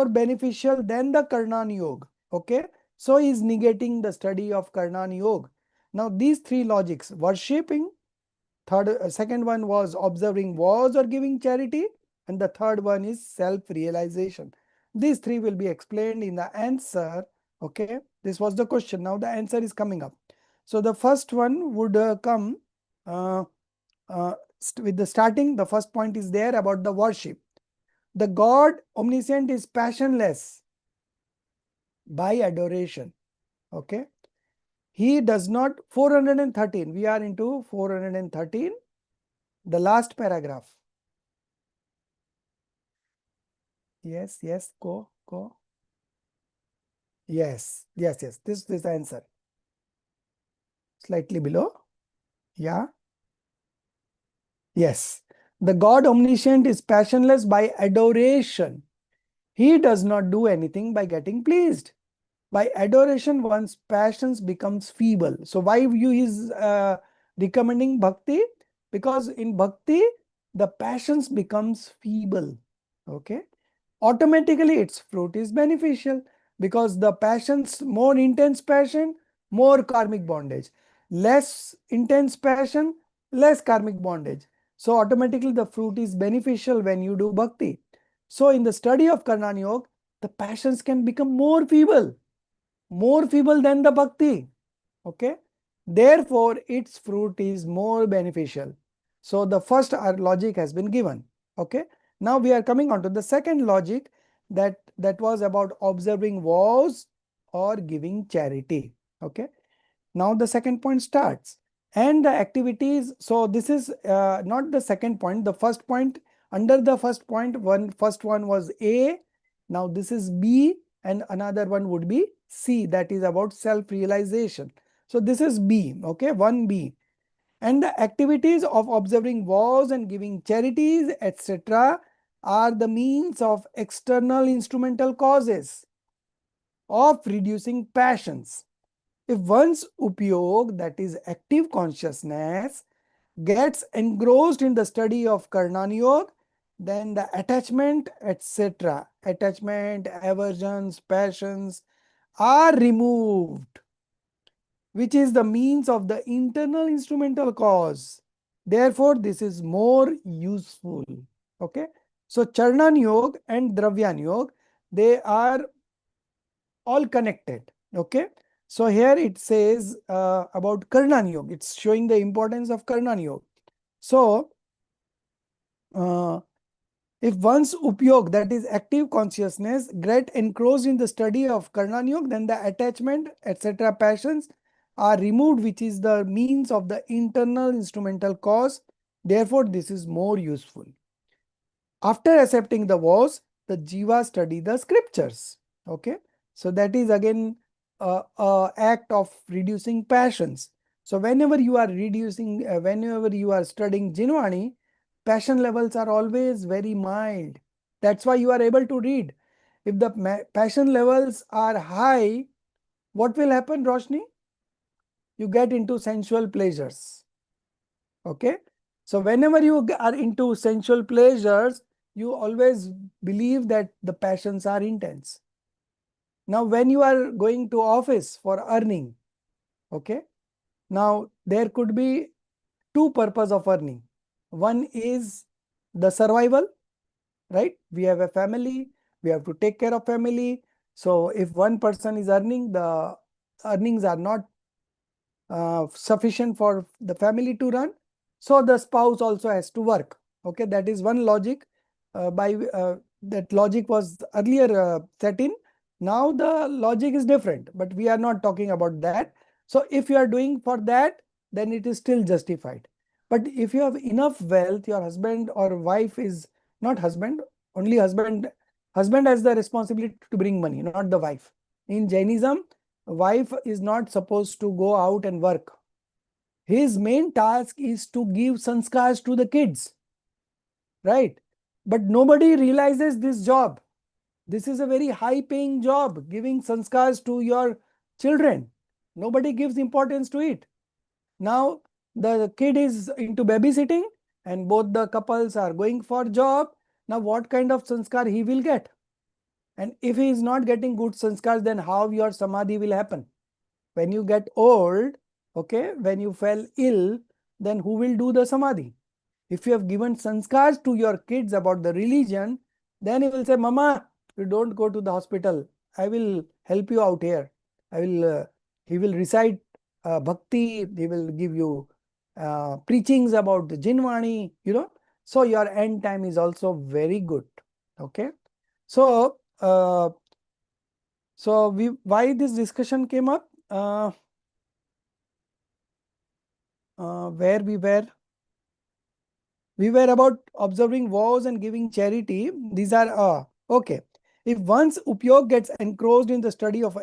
beneficial than the Karnan Yoga. Okay. So he is negating the study of Karnan Yoga. Now these three logics, worshipping, second one was observing vows or giving charity, and the third one is self-realization. These three will be explained in the answer. Okay, this was the question. Now the answer is coming up. So the first one would come with the starting. The first point is there about the worship. The God omniscient is passionless by adoration. Okay, he does not. 413. We are into 413. The last paragraph. Yes, yes, go. Yes. This is the answer. Slightly below. Yeah. Yes. The God omniscient is passionless by adoration. He does not do anything by getting pleased. By adoration, one's passions becomes feeble. So why you is recommending bhakti? Because in bhakti, the passions becomes feeble. Okay. Automatically its fruit is beneficial because the passions, more intense passion, more karmic bondage. Less intense passion, less karmic bondage. So automatically the fruit is beneficial when you do bhakti. So in the study of Karnan Yoga, the passions can become more feeble than the bhakti. Okay. Therefore, its fruit is more beneficial. So the first logic has been given. Okay. Now we are coming on to the second logic that was about observing vows or giving charity. Okay. Now the second point starts. And the activities, so this is not the second point, the first point. Under the first point, first one was A, now this is B, and another one would be C, that is about self-realization. So this is B, okay, 1B. And the activities of observing vows and giving charities, etc., are the means of external instrumental causes of reducing passions. If one's upyog, that is active consciousness, gets engrossed in the study of Karnan Yoga, then the attachment, etc., attachment, aversions, passions are removed, which is the means of the internal instrumental cause. Therefore, this is more useful. Okay. So, Charnan Yoga and Dravyan Yoga, they are all connected. Okay. So here it says about Karnan Yoga. It's showing the importance of Karnan Yoga. So if one's upyog, that is active consciousness, get engrossed in the study of Karnan Yoga, then the attachment, etc., passions are removed, which is the means of the internal instrumental cause. Therefore, this is more useful. After accepting the vows, the jiva study the scriptures. Okay. So that is again act of reducing passions. So whenever you are whenever you are studying Jinwani, passion levels are always very mild. That's why you are able to read. If the passion levels are high, what will happen, Roshni? You get into sensual pleasures. Okay. So whenever you are into sensual pleasures, you always believe that the passions are intense. Now, when you are going to office for earning, okay, now there could be two purpose of earning. One is the survival, right? We have a family, we have to take care of family. So if one person is earning, the earnings are not sufficient for the family to run. So the spouse also has to work. Okay, that is one logic. That logic was earlier set in. Now the logic is different, but we are not talking about that. So if you are doing for that, then it is still justified. But if you have enough wealth, your husband or wife is not husband, only husband. Husband has the responsibility to bring money, not the wife. In Jainism, wife is not supposed to go out and work. His main task is to give sanskars to the kids, right? But nobody realizes this job. This is a very high paying job, giving sanskars to your children. Nobody gives importance to it. Now the kid is into babysitting and both the couples are going for job. Now what kind of sanskar he will get? And if he is not getting good sanskars, then how your samadhi will happen? When you get old, okay, when you fell ill, then who will do the samadhi? If you have given sanskars to your kids about the religion, then he will say, Mama, you don't go to the hospital. I will help you out here. He will recite bhakti, he will give you preachings about the Jinwani, So your end time is also very good. Okay. So, why this discussion came up? Where we were about observing vows and giving charity. These are okay. If once upyog gets engrossed in the study of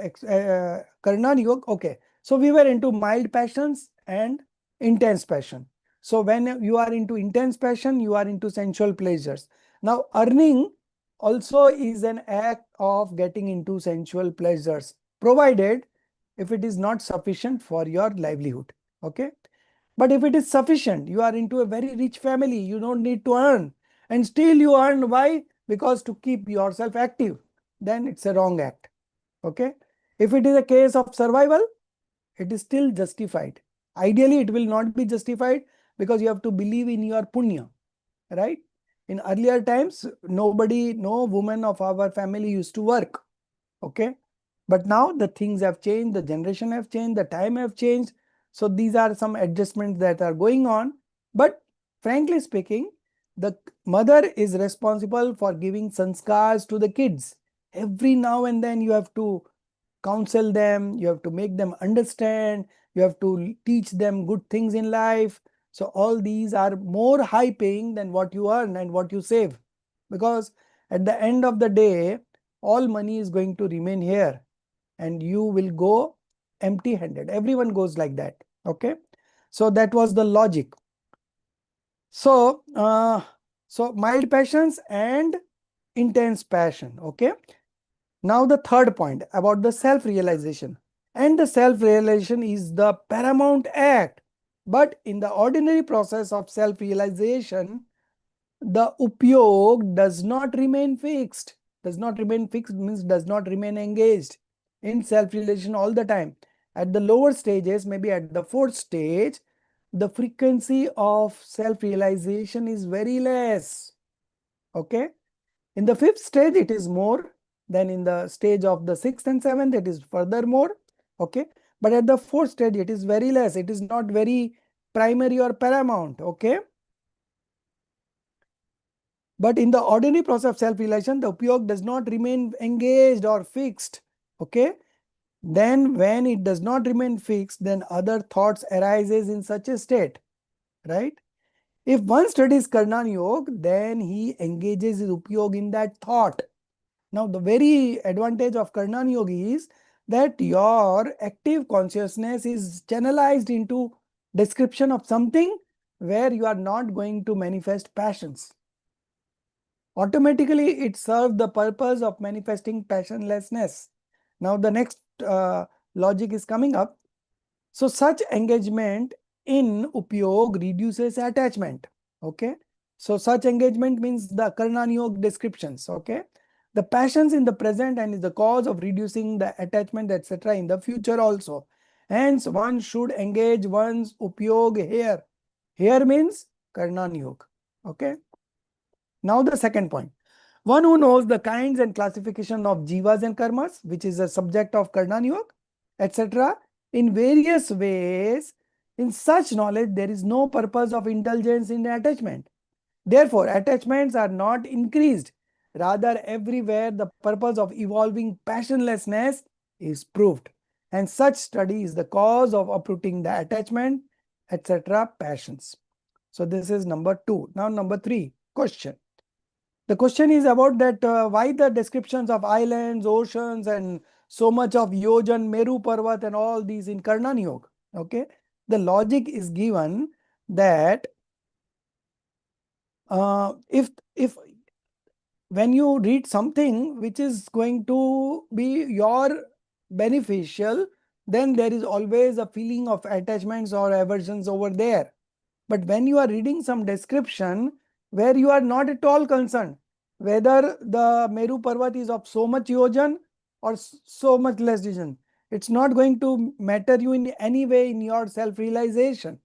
karna yoga, okay. So we were into mild passions and intense passion. So when you are into intense passion, you are into sensual pleasures. Now earning also is an act of getting into sensual pleasures, provided if it is not sufficient for your livelihood. Okay. But if it is sufficient, you are into a very rich family, you don't need to earn. And still you earn. Why? Because to keep yourself active. Then it's a wrong act. Okay. If it is a case of survival, it is still justified. Ideally, it will not be justified because you have to believe in your punya. Right? In earlier times, no woman of our family used to work. Okay. But now the things have changed, the generation have changed, the time have changed. So these are some adjustments that are going on. But frankly speaking, the mother is responsible for giving sanskars to the kids. Every now and then you have to counsel them, you have to make them understand, you have to teach them good things in life. So all these are more high paying than what you earn and what you save. Because at the end of the day, all money is going to remain here and you will go empty handed. Everyone goes like that. Okay. So that was the logic. So, mild passions and intense passion. Okay. Now the third point about the self-realization. And the self-realization is the paramount act. But in the ordinary process of self-realization, the upyog does not remain fixed. Does not remain fixed means does not remain engaged in self-realization all the time. At the lower stages, maybe at the fourth stage, the frequency of self-realization is very less. Okay. In the fifth stage, it is more. Then in the stage of the sixth and seventh, it is further more. Okay. But at the fourth stage, it is very less. It is not very primary or paramount. Okay. But in the ordinary process of self-realization, the upyog does not remain engaged or fixed. Okay. Then when it does not remain fixed, then other thoughts arises in such a state. Right. If one studies Karnan Yoga, then he engages his upyog in that thought. Now, the very advantage of Karnan Yoga is that your active consciousness is channelized into description of something where you are not going to manifest passions. Automatically, it serves the purpose of manifesting passionlessness. Now, the next logic is coming up. So, such engagement in upyog reduces attachment. Okay. So, such engagement means the karnaniyog descriptions. Okay. The passions in the present and is the cause of reducing the attachment, etc. in the future also. Hence, one should engage one's upyog here. Here means karnaniyog. Okay. Now, the second point. One who knows the kinds and classification of jivas and karmas, which is a subject of karnaniyog, etc. in various ways, in such knowledge, there is no purpose of indulgence in attachment. Therefore, attachments are not increased. Rather, everywhere the purpose of evolving passionlessness is proved. And such study is the cause of uprooting the attachment, etc. passions. So, this is number 2. Now, number 3, question. The question is about that why the descriptions of islands, oceans, and so much of Yojan, Meru Parvat, and all these in Karnaniyog. Okay, the logic is given that if when you read something which is going to be your beneficial, then there is always a feeling of attachments or aversions over there. But when you are reading some description where you are not at all concerned whether the Meru Parvat is of so much yojan or so much less yojan, it's not going to matter you in any way in your self-realization.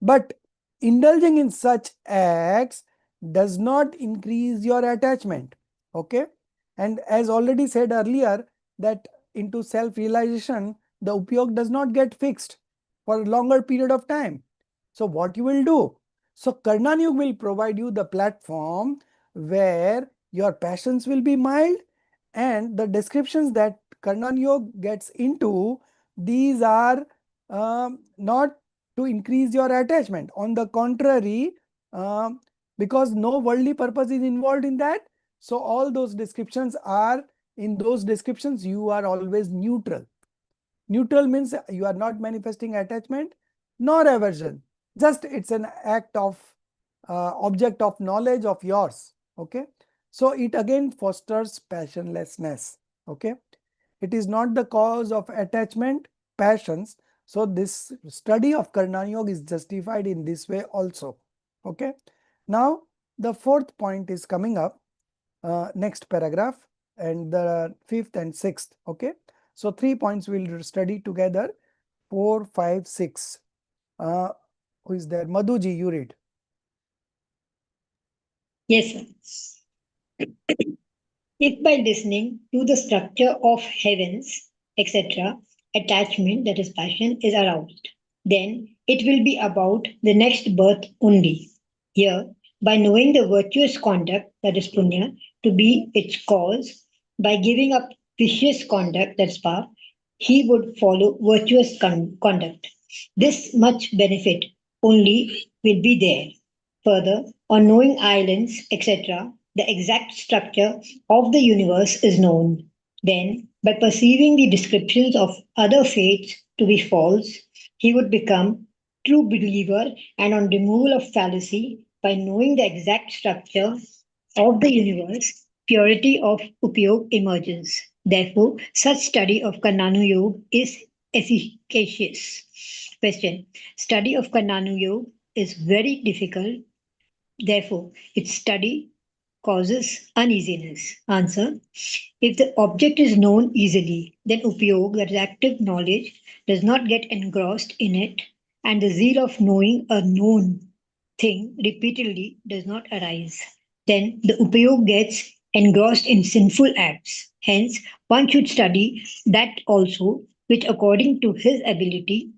But indulging in such acts does not increase your attachment. Okay. And as already said earlier, that into self-realization, the upyog does not get fixed for a longer period of time. So what you will do? So Karnaniyog will provide you the platform where your passions will be mild, and the descriptions that Karnaniyog gets into, these are not to increase your attachment. On the contrary, because no worldly purpose is involved in that, so all those descriptions are, in those descriptions, you are always neutral. Neutral means you are not manifesting attachment nor aversion. Just it's an act of object of knowledge of yours. Okay. So it again fosters passionlessness. Okay. It is not the cause of attachment, passions. So this study of Karnaniyog is justified in this way also. Okay. Now the fourth point is coming up, next paragraph, and the fifth and sixth. Okay. So 3 points we'll study together. 4, 5, 6. Who is there? Madhuji, you read. Yes, sir. If by listening to the structure of heavens, etc., attachment, that is passion, is aroused, then it will be about the next birth only. Here, by knowing the virtuous conduct, that is punya, to be its cause, by giving up vicious conduct, that is path, he would follow virtuous conduct. This much benefit only will be there. Further, on knowing islands, etc., the exact structure of the universe is known. Then, by perceiving the descriptions of other faiths to be false, he would become true believer, and on removal of fallacy, by knowing the exact structure of the universe, purity of upyog emerges. Therefore, such study of Kananu Yoga is efficacious. Question. Study of Kananu Yoga is very difficult. Therefore, its study causes uneasiness. Answer. If the object is known easily, then upyog, that is active knowledge, does not get engrossed in it, and the zeal of knowing a known thing repeatedly does not arise. Then the upyog gets engrossed in sinful acts. Hence, one should study that also, which according to his ability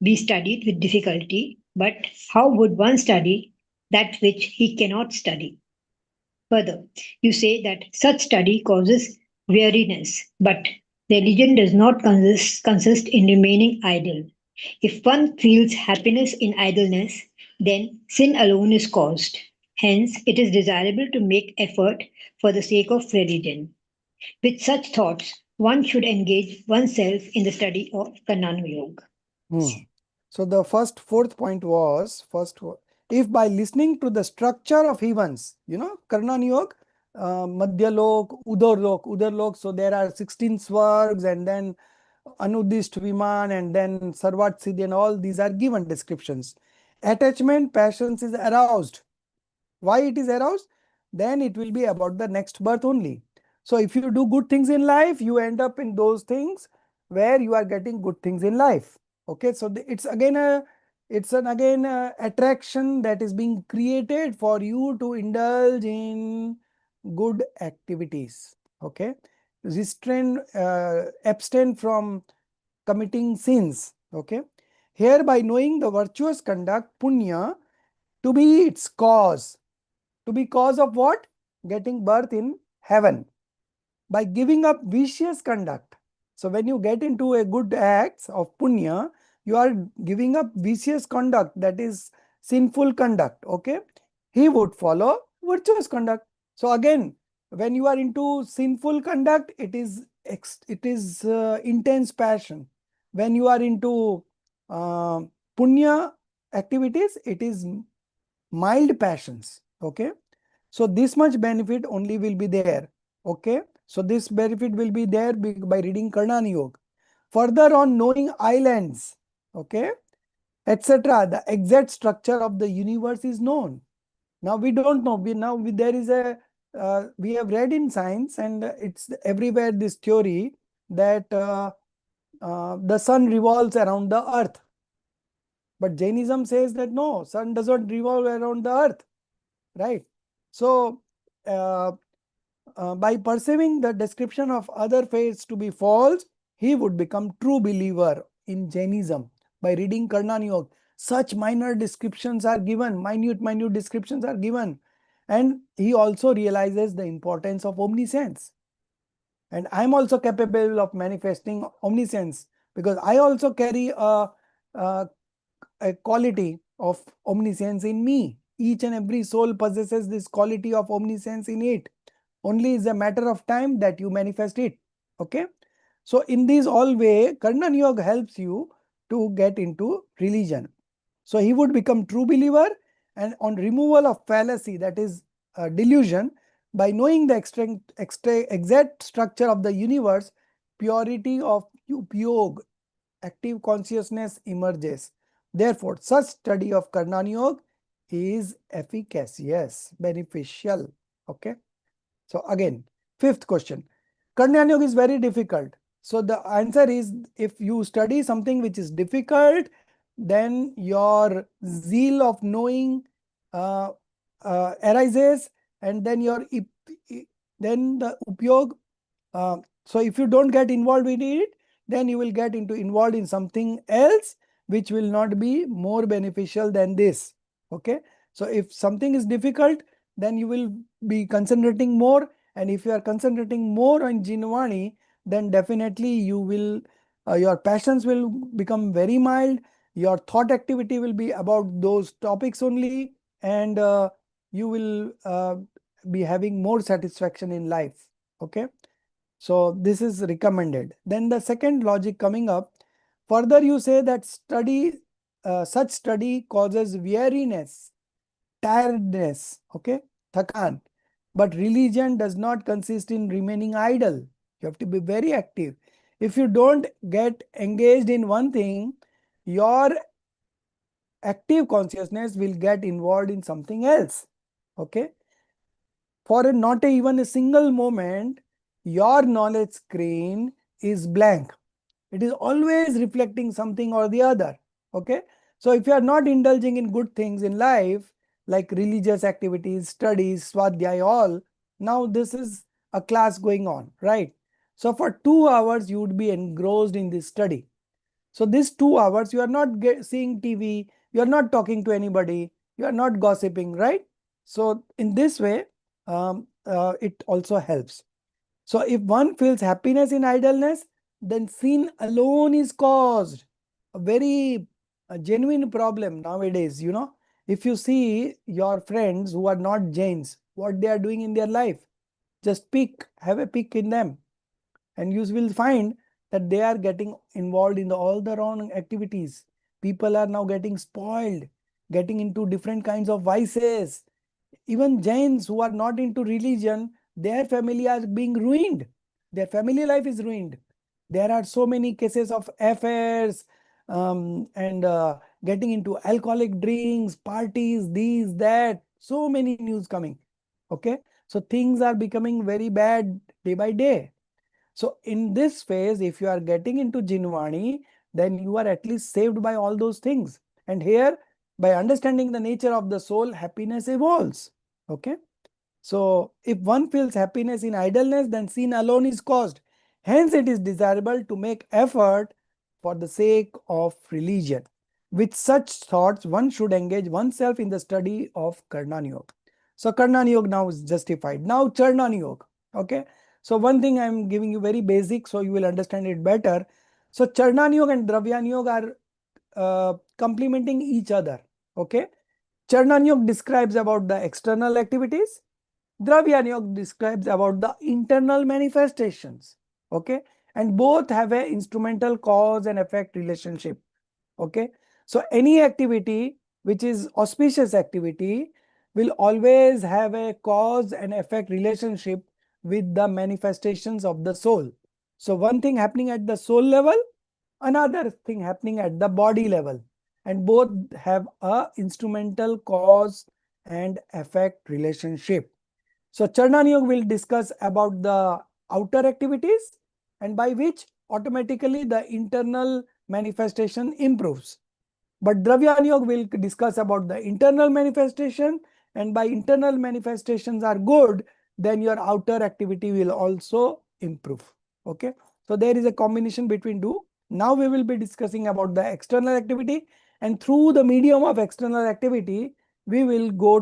be studied with difficulty. But how would one study that which he cannot study? Further, you say that such study causes weariness, but religion does not consist in remaining idle. If one feels happiness in idleness, then sin alone is caused. Hence, it is desirable to make effort for the sake of religion. With such thoughts, one should engage oneself in the study of Karnanu Yoga. So the fourth point was if by listening to the structure of heavens, Karnan Yoga, Madhya Lok, Udar Lok. So there are 16 swargs and then Anudisht Viman and then Sarvat Siddhi and all these are given descriptions. Attachment, passions is aroused. Why it is aroused? Then it will be about the next birth only. So if you do good things in life, you end up in those things where you are getting good things in life. Okay, so it's again a attraction that is being created for you to indulge in good activities. Okay, abstain from committing sins. Okay, here by knowing the virtuous conduct punya to be its cause. To be cause of what? Getting birth in heaven. By giving up vicious conduct. So when you get into a good acts of punya, you are giving up vicious conduct, that is sinful conduct. Okay, he would follow virtuous conduct. So again, when you are into sinful conduct, it is intense passion. When you are into punya activities, it is mild passions. Okay, so this much benefit only will be there. Okay, so this benefit will be there by reading Karnani Yoga. Further on, knowing islands, okay, etc. The exact structure of the universe is known. Now we don't know. There is we have read in science and it's everywhere this theory that the sun revolves around the earth. But Jainism says that no, sun does not revolve around the earth, right? So by perceiving the description of other faiths to be false, he would become true believer in Jainism by reading Karnan Yoga. Such minor descriptions are given, minute descriptions are given. And he also realizes the importance of omniscience. And I am also capable of manifesting omniscience because I also carry a quality of omniscience in me. Each and every soul possesses this quality of omniscience in it. Only is a matter of time that you manifest it. Okay. So in this all way, Karnan Yoga helps you to get into religion. So he would become true believer, and on removal of fallacy, that is delusion, by knowing the exact structure of the universe, purity of upyog, active consciousness emerges. Therefore, such study of Karnan Yoga is efficacious, beneficial. Okay. So again, fifth question. Karnan Yoga is very difficult. So the answer is, if you study something which is difficult, then your zeal of knowing arises, and then then the upyog. So if you don't get involved in it, then you will get involved in something else which will not be more beneficial than this. Okay. So if something is difficult, then you will be concentrating more, and if you are concentrating more on Jinvani, then definitely you will your passions will become very mild. Your thought activity will be about those topics only, and you will be having more satisfaction in life. Okay. So this is recommended. Then the second logic coming up, further you say that such study causes weariness, tiredness, okay, thakan. But religion does not consist in remaining idle. You have to be very active. If you don't get engaged in one thing, your active consciousness will get involved in something else. Okay. For not even a single moment, your knowledge screen is blank. It is always reflecting something or the other. Okay. So if you are not indulging in good things in life, like religious activities, studies, swadhyaya, all, now this is a class going on, right? So for 2 hours, you would be engrossed in this study. So these 2 hours, you are not seeing TV, you are not talking to anybody, you are not gossiping, right? So in this way, it also helps. So if one feels happiness in idleness, then sin alone is caused. A very genuine problem nowadays, If you see your friends who are not Jains, what they are doing in their life, just have a peek in them. And you will find that they are getting involved in all the wrong activities. People are now getting spoiled, getting into different kinds of vices. Even Jains who are not into religion, their family are being ruined. Their family life is ruined. There are so many cases of affairs and getting into alcoholic drinks, parties, these, that, so many news coming. Okay. So things are becoming very bad day by day. So in this phase, if you are getting into Jinvani, then you are at least saved by all those things. And here, by understanding the nature of the soul, happiness evolves. Okay. So if one feels happiness in idleness, then sin alone is caused. Hence, it is desirable to make effort for the sake of religion. With such thoughts, one should engage oneself in the study of Karnan Yoga. So Karnan Yoga now is justified. Now Charnan Yoga. Okay. So one thing I am giving you very basic, so you will understand it better. So Charnan Yoga and Dravyan Yoga are complementing each other. Okay. Charnan Yoga describes about the external activities. Dravyan Yoga describes about the internal manifestations. Okay. And both have a instrumental cause and effect relationship. Okay. So any activity which is auspicious activity will always have a cause and effect relationship with the manifestations of the soul. So one thing happening at the soul level, another thing happening at the body level, and both have a instrumental cause and effect relationship. So Charnan Yoga will discuss about the outer activities and by which automatically the internal manifestation improves. But Dravyan Yoga will discuss about the internal manifestation, and by internal manifestations are good, then your outer activity will also improve. Okay. So there is a combination between two. Now we will be discussing about the external activity, and through the medium of external activity, we will go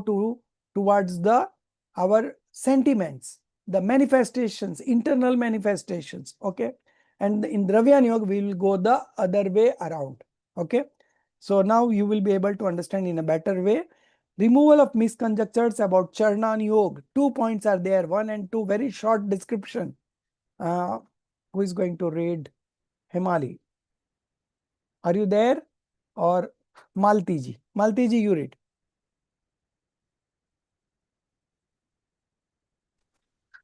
towards the our sentiments, the manifestations, internal manifestations. Okay. And in Dravyan Yoga, we will go the other way around. Okay. So now you will be able to understand in a better way. Removal of misconjectures about Charnan Yoga. 2 points are there, 1 and 2, very short description. Who is going to read? Himali. Are you there? Or Maltiji? Maltiji, you read.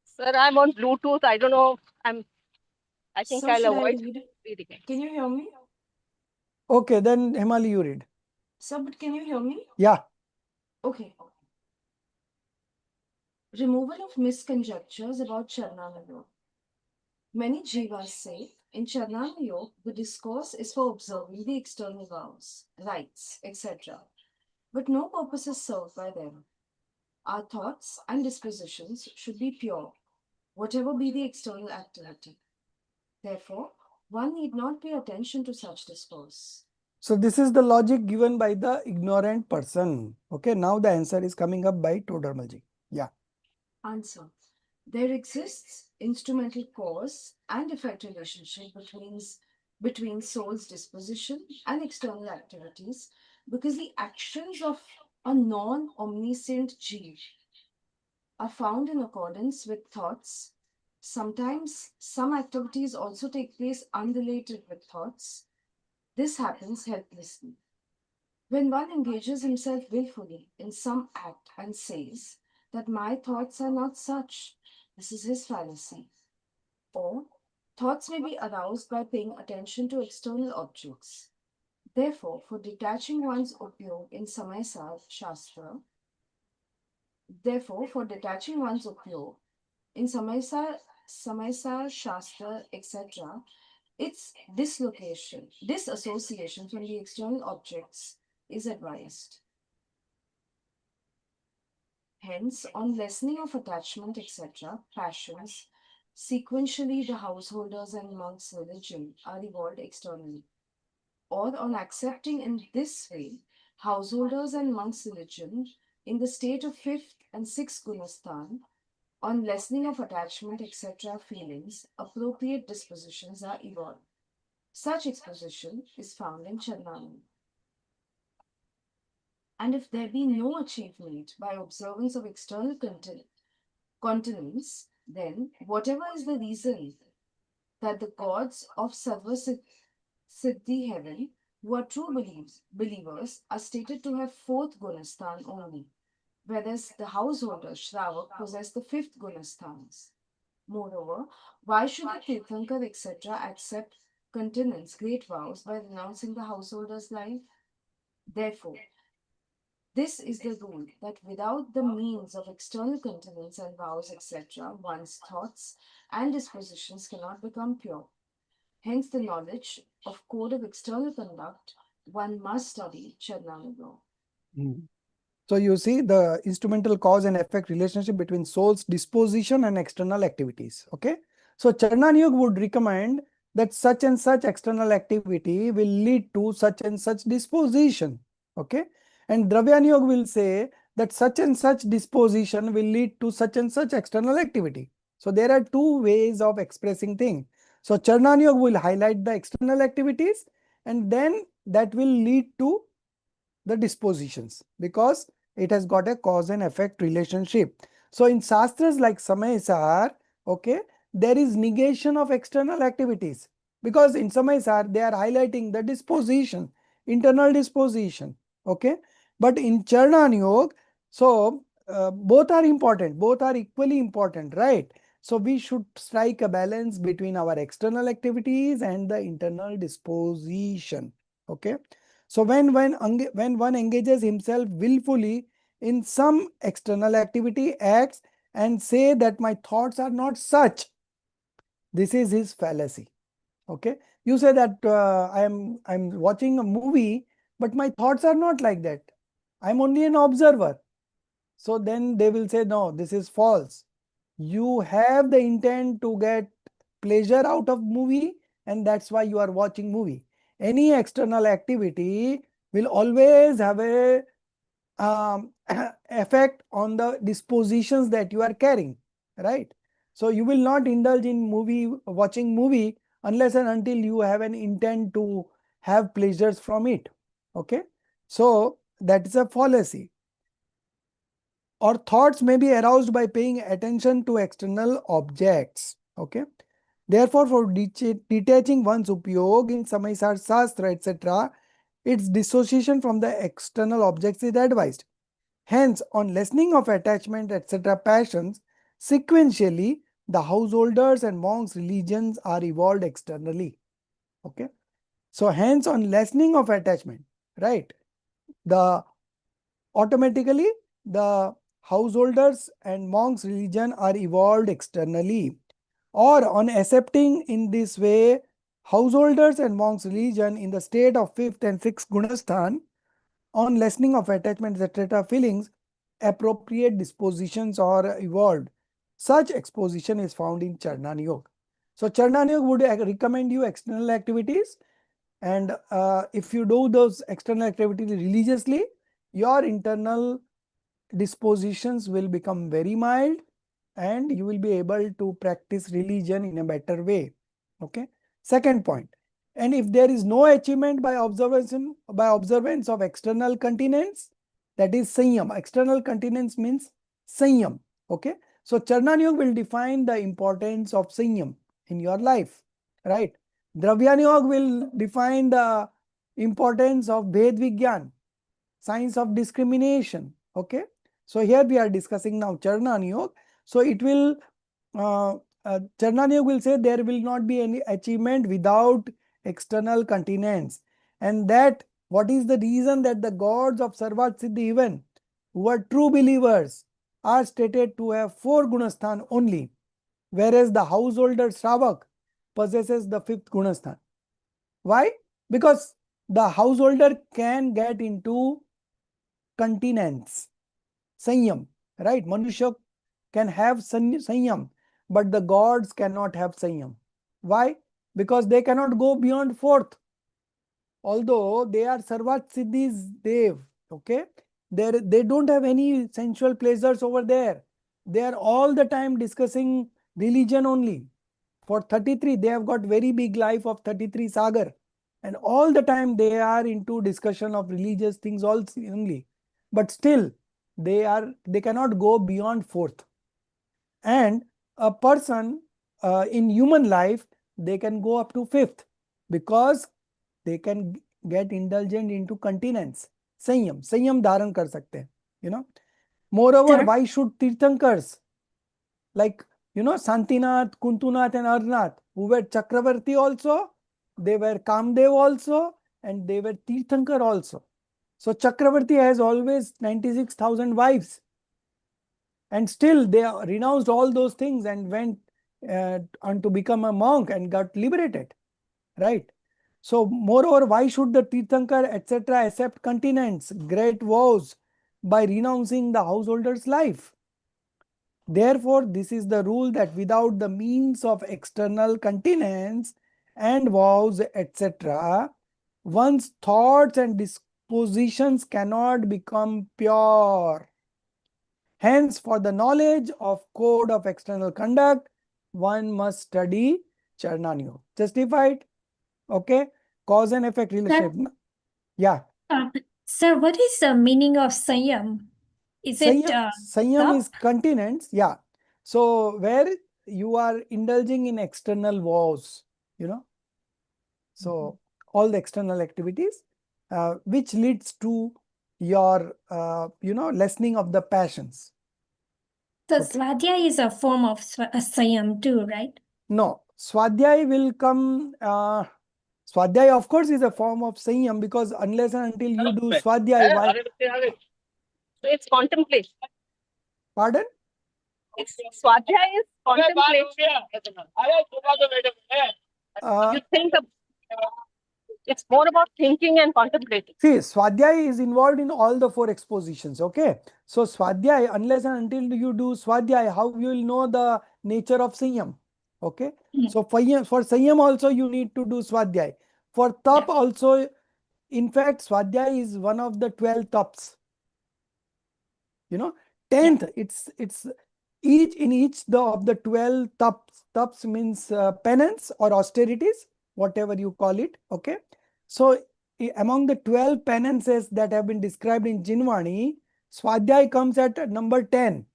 Sir, I'm on Bluetooth. I don't know. I think Sir, I'll should I avoid read? reading it. Can you hear me? Okay, then Himali, you read. Sir, but can you hear me? Yeah. Okay. Removal of misconjectures about Charnana Yoga. Many jivas say in Charnana Yoga, the discourse is for observing the external vows, rites, etc. But no purpose is served by them. Our thoughts and dispositions should be pure, whatever be the external activity. Therefore, one need not pay attention to such discourse. So this is the logic given by the ignorant person. Okay, now the answer is coming up by Todarmalji. Yeah. Answer. There exists instrumental cause and effect relationship between soul's disposition and external activities because the actions of a non-omniscient jiva are found in accordance with thoughts. Sometimes some activities also take place unrelated with thoughts. This happens helplessly. When one engages himself willfully in some act and says that my thoughts are not such, this is his fallacy. Or thoughts may be aroused by paying attention to external objects. Therefore, for detaching one's upyog in Samaysar Shastra, Samaysar Shastra, etc., its disassociation from the external objects is advised. Hence, on lessening of attachment, etc., passions, sequentially the householders and monks' religion are evolved externally. Or on accepting in this way householders and monks' religion in the state of fifth and sixth gunasthan, on lessening of attachment, etc., feelings, appropriate dispositions are evolved. Such exposition is found in Charnana. And if there be no achievement by observance of external continence, then whatever is the reason that the gods of Sarva Siddhi heaven, who are true believers, are stated to have fourth gunasthan only, whereas the householders, Shravak, possess the fifth gunasthanas. Moreover, why should the Tirthankar, etc., accept continence, great vows, by renouncing the householder's life? Therefore, this is the rule that without the means of external continence and vows, etc., one's thoughts and dispositions cannot become pure. Hence, the knowledge of code of external conduct, one must study Charnanaga. So you see the instrumental cause and effect relationship between soul's disposition and external activities. Okay. So Charnan Yoga would recommend that such and such external activity will lead to such and such disposition. Okay. And Dravyan Yoga will say that such and such disposition will lead to such and such external activity. So there are two ways of expressing things. So Charnan Yoga will highlight the external activities and then that will lead to the dispositions because it has got a cause and effect relationship. So in Shastras like Sem5, okay, there is negation of external activities because in Sem5 they are highlighting the disposition, internal disposition, okay. But in Charnan Yoga, so both are important, both are equally important, right? So we should strike a balance between our external activities and the internal disposition, okay. So when one engages himself willfully in some external activity, acts and say that my thoughts are not such, this is his fallacy. Okay, you say that I'm watching a movie, but my thoughts are not like that. I'm only an observer. So then they will say, no, this is false. You have the intent to get pleasure out of movie, and that's why you are watching movie. Any external activity will always have a effect on the dispositions that you are carrying, right? So you will not indulge in watching movie unless and until you have an intent to have pleasures from it. Okay, so that is a fallacy. Or thoughts may be aroused by paying attention to external objects. Okay. Therefore, for detaching one's upyog in Samaisar Shastra, etc., its dissociation from the external objects is advised. Hence, on lessening of attachment, etc., passions, sequentially, the householders and monks' religions are evolved externally. Okay. So, hence, on lessening of attachment, right, the automatically the householders and monks' religion are evolved externally. Or on accepting in this way, householders and monks' religion in the state of fifth and sixth gunasthan, on lessening of attachment, etc., feelings, appropriate dispositions are evolved. Such exposition is found in Charnan Yoga. So Charnan Yoga would recommend you external activities, and if you do those external activities religiously, your internal dispositions will become very mild and you will be able to practice religion in a better way. Okay. Second point, and if there is no achievement by observance of external continence, that is Sanyam. External continence means Sanyam. Okay. So Charnan Yoga will define the importance of Sanyam in your life, right? Dravyan Yoga will define the importance of Bhed Vigyan, science of discrimination. Okay. So here we are discussing now Charnan Yoga. So it will Charnan Yoga will say there will not be any achievement without external continence. And that what is the reason that the gods of Sarvat Siddhi even who are true believers are stated to have four gunasthan only, whereas the householder Shravak possesses the fifth gunasthan. Why? Because the householder can get into continence, Sanyam, right? Manusha can have Sanyam, but the gods cannot have Sanyam. Why? Because they cannot go beyond fourth. Although they are Sarvat Siddhis Dev, okay? They don't have any sensual pleasures over there. They are all the time discussing religion only. For 33, they have got very big life of 33 Sagar. And all the time they are into discussion of religious things also only. But still, they cannot go beyond fourth. And a person in human life they can go up to 5th because they can get indulgent into continence. Sanyam dharan kar sakte hain, you know. Moreover, Sir. why should Tirthankars like, Santinath, Kuntunath and Arnath, who were Chakravarti also, they were Kamdev also, and they were Tirthankar also. So Chakravarti has always 96,000 wives. And still they renounced all those things and went on to become a monk and got liberated. Right? So moreover, why should the Tirthankar, etc. accept continence, great vows by renouncing the householder's life? Therefore, this is the rule that without the means of external continence and vows, etc., one's thoughts and dispositions cannot become pure. Hence, for the knowledge of code of external conduct, one must study Charnanyo. Justified? Okay. Cause and effect relationship. Yeah. Sir, what is the meaning of Sanyam? Is it Sanyam is continence. Yeah. So where you are indulging in external vows, so all the external activities, which leads to your, lessening of the passions. So Okay. Svadhyaya is a form of Sanyam too, right? No, Swadhyaya will come. Swadhyaya, of course, is a form of Sanyam because unless and until you do Swadhyaya, why? So it's contemplation. Pardon? It's Swadhyaya is contemplation. You think it's more about thinking and contemplating. See, Swadhyaya is involved in all the 4 expositions. Okay. So Swadhyaya, unless and until you do Swadhyaya, how you will know the nature of Sanyam? Okay. So for Sanyam also you need to do Swadhyaya. For Tap also, in fact, Swadhyaya is one of the 12 taps. 10th, it's each of the 12 taps means penance or austerities, whatever you call it. Okay. So among the 12 penances that have been described in Jinvani, Swadhyaya comes at number 10.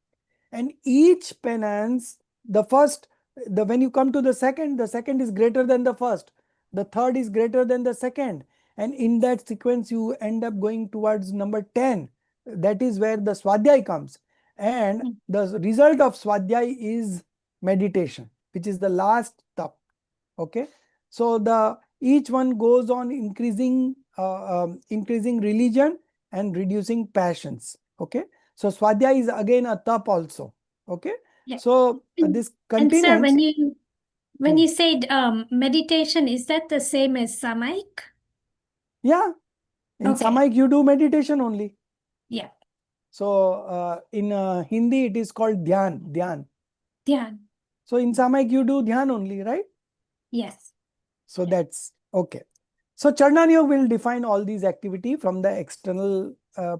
And each penance, when you come to the second is greater than the first. The third is greater than the second. And in that sequence, you end up going towards number 10. That is where the Swadhyaya comes. And the result of Swadhyaya is meditation, which is the last tap. Okay. So each one goes on increasing religion and reducing passions. Okay. So Swadhyaya is again a tap also. Okay. Yeah. So this continence. And sir, when you said meditation, is that the same as Samaik? Yeah. In Samaik, you do meditation only. Yeah. So in Hindi, it is called Dhyan. Dhyan. So in Samaik, you do Dhyan only, right? Yes. So that's okay. So Charnanyo will define all these activity from the external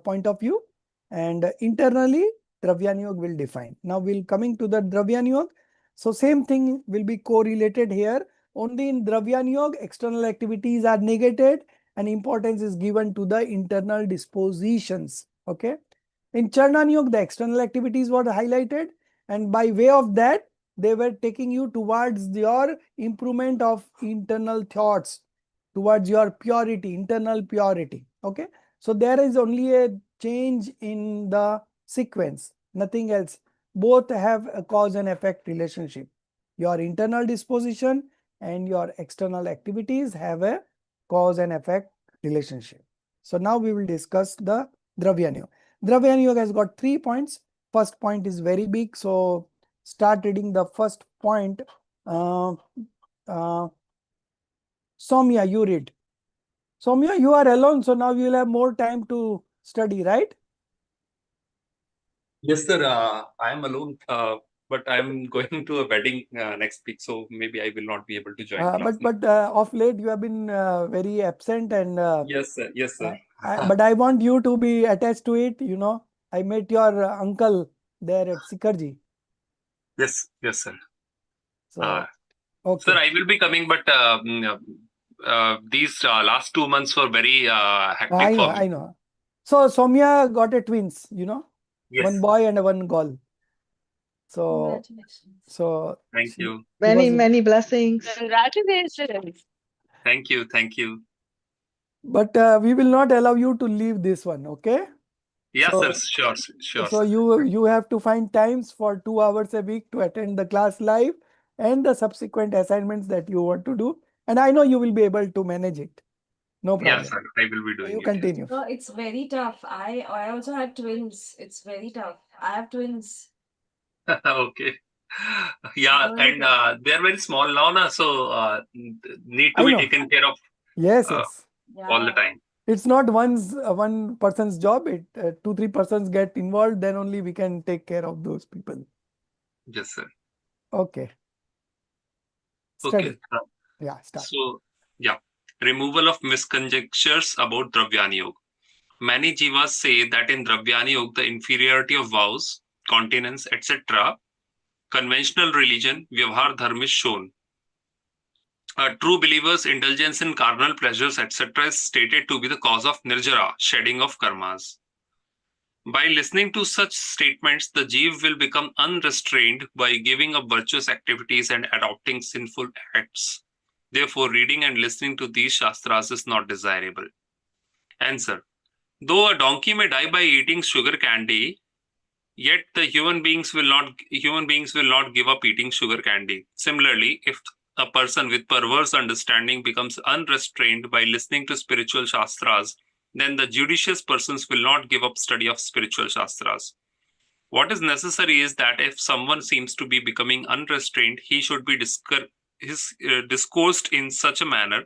point of view, and internally Dravyanyog will define. Now we'll coming to the Dravyanyog. So same thing will be correlated here. Only in Dravyanyog, external activities are negated and importance is given to the internal dispositions. Okay. In Charnanयोग, the external activities were highlighted, and by way of that, they were taking you towards your improvement of internal thoughts, towards your purity, internal purity. Okay. So there is only a change in the sequence, nothing else. Both have a cause and effect relationship. Your internal disposition and your external activities have a cause and effect relationship. So now we will discuss the Dravyanyog. Dravyanyog has got 3 points. First point is very big, so start reading the first point. Soumya, you read. Soumya, you are alone, so now you will have more time to study, right? Yes, sir. I am alone, but I am going to a wedding next week, so maybe I will not be able to join class. But of late you have been very absent, and yes, sir. Yes, sir. But I want you to be attached to it. I met your uncle there at Sikarji. Yes, yes, sir. So, okay. Sir, I will be coming, but these last 2 months were very hectic for me. I know. So Soumya got a twins, Yes. one boy and one girl. So, Congratulations. so Thank she- you. she was- Many blessings. Congratulations. Thank you. Thank you. But we will not allow you to leave this one, okay? Yes, So- sir. Sure. Sure. So sir. you have to find times for 2 hours a week to attend the class live and the subsequent assignments that you want to do. And I know you will be able to manage it. No problem. Yes, sir. I will be So doing you it. Yes. continue. No, it's very tough. I also had twins. It's very tough. I have twins. Okay. Yeah, Very and tough. they're very small now, na, so need to I be know. taken care of Yes, uh, yes. all the Yeah. time. It's not one person's job. It 2-3 persons get involved, then only we can take care of those people. Yes, sir. Okay. Okay. Study. Yeah, start. So, yeah, removal of misconjectures about Dravyani Yoga. Many jivas say that in Dravyani Yoga, the inferiority of vows, continence, etc., conventional religion, Vyavhar Dharma is shown. True believers' indulgence in carnal pleasures, etc., is stated to be the cause of nirjara, shedding of karmas. By listening to such statements, the jiv will become unrestrained by giving up virtuous activities and adopting sinful acts. Therefore, reading and listening to these shastras is not desirable. Answer. Though a donkey may die by eating sugar candy, yet the human beings will not give up eating sugar candy. Similarly, if a person with perverse understanding becomes unrestrained by listening to spiritual shastras, then the judicious persons will not give up study of spiritual shastras. What is necessary is that if someone seems to be becoming unrestrained, he should be discoursed in such a manner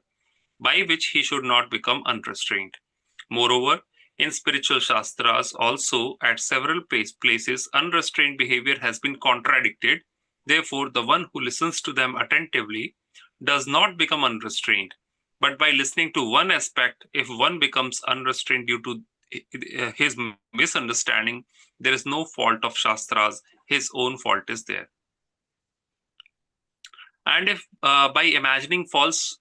by which he should not become unrestrained. Moreover, in spiritual shastras also at several places unrestrained behavior has been contradicted. Therefore, the one who listens to them attentively does not become unrestrained. But by listening to one aspect, if one becomes unrestrained due to his misunderstanding, there is no fault of shastras, his own fault is there. And if by imagining false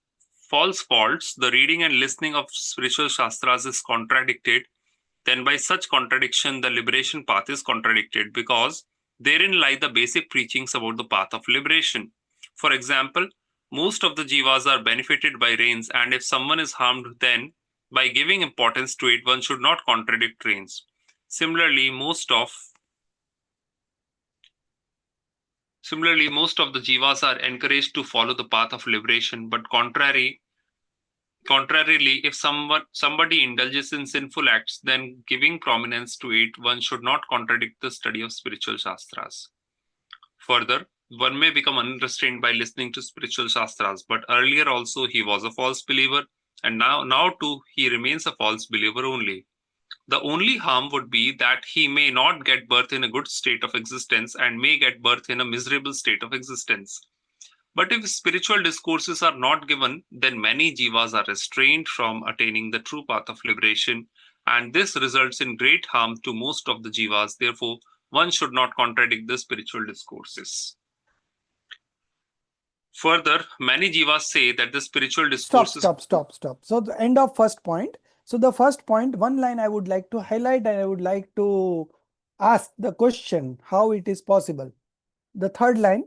faults, the reading and listening of spiritual shastras is contradicted, then by such contradiction, the liberation path is contradicted, because therein lie the basic preachings about the path of liberation. For example, most of the jivas are benefited by rains, and if someone is harmed, then by giving importance to it, one should not contradict rains. Similarly, most of the jivas are encouraged to follow the path of liberation, but contrarily, if somebody indulges in sinful acts, then giving prominence to it, one should not contradict the study of spiritual shastras. Further, one may become unrestrained by listening to spiritual shastras, but earlier also he was a false believer, and now too he remains a false believer only. The only harm would be that he may not get birth in a good state of existence and may get birth in a miserable state of existence. But if spiritual discourses are not given, then many jivas are restrained from attaining the true path of liberation, and this results in great harm to most of the jivas. Therefore, one should not contradict the spiritual discourses. Further, many jivas say that the spiritual discourses... Stop. So the end of first point. So the first point, one line I would like to highlight and I would like to ask the question how it is possible. The third line,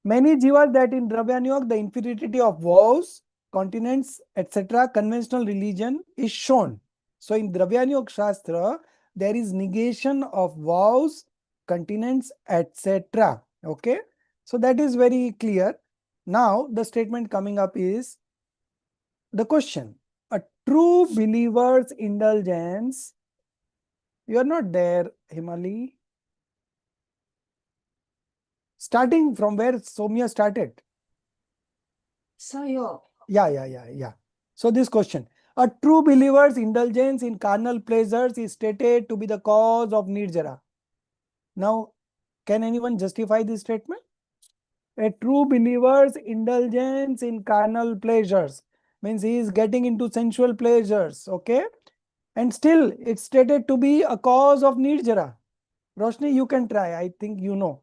many jivas that in Dravyani Yoga, the inferiority of vows, continence, etc., conventional religion is shown. So in Dravyani Yoga Shastra, there is negation of vows, continence, etc. Okay. So that is very clear. Now the statement coming up is the question. A true believer's indulgence. You are not there, Himali. Starting from where Soumya started. So yo. Yeah. So this question. A true believer's indulgence in carnal pleasures is stated to be the cause of nirjara. Now, can anyone justify this statement? A true believer's indulgence in carnal pleasures means he is getting into sensual pleasures, okay? And still it's stated to be a cause of nirjara. Roshni, you can try. I think you know.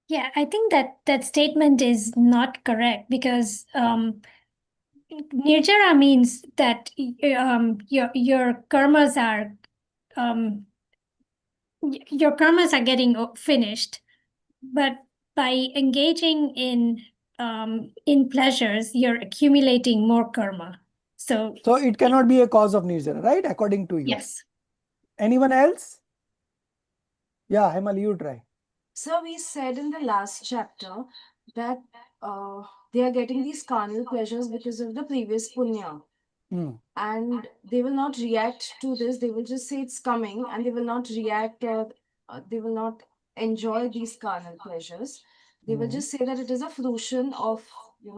Yeah, I think that statement is not correct because nirjara means that your karmas are your karmas are getting finished, but by engaging in pleasures, you're accumulating more karma. So it cannot be a cause of nirjara, right? According to you. yes. Anyone else? Yeah, Hemal, you try. So we said in the last chapter that they are getting these carnal pleasures because of the previous punya. And they will not react to this. They will just say it's coming, and they will not react. They will not enjoy these carnal pleasures. They will just say that it is a fruition of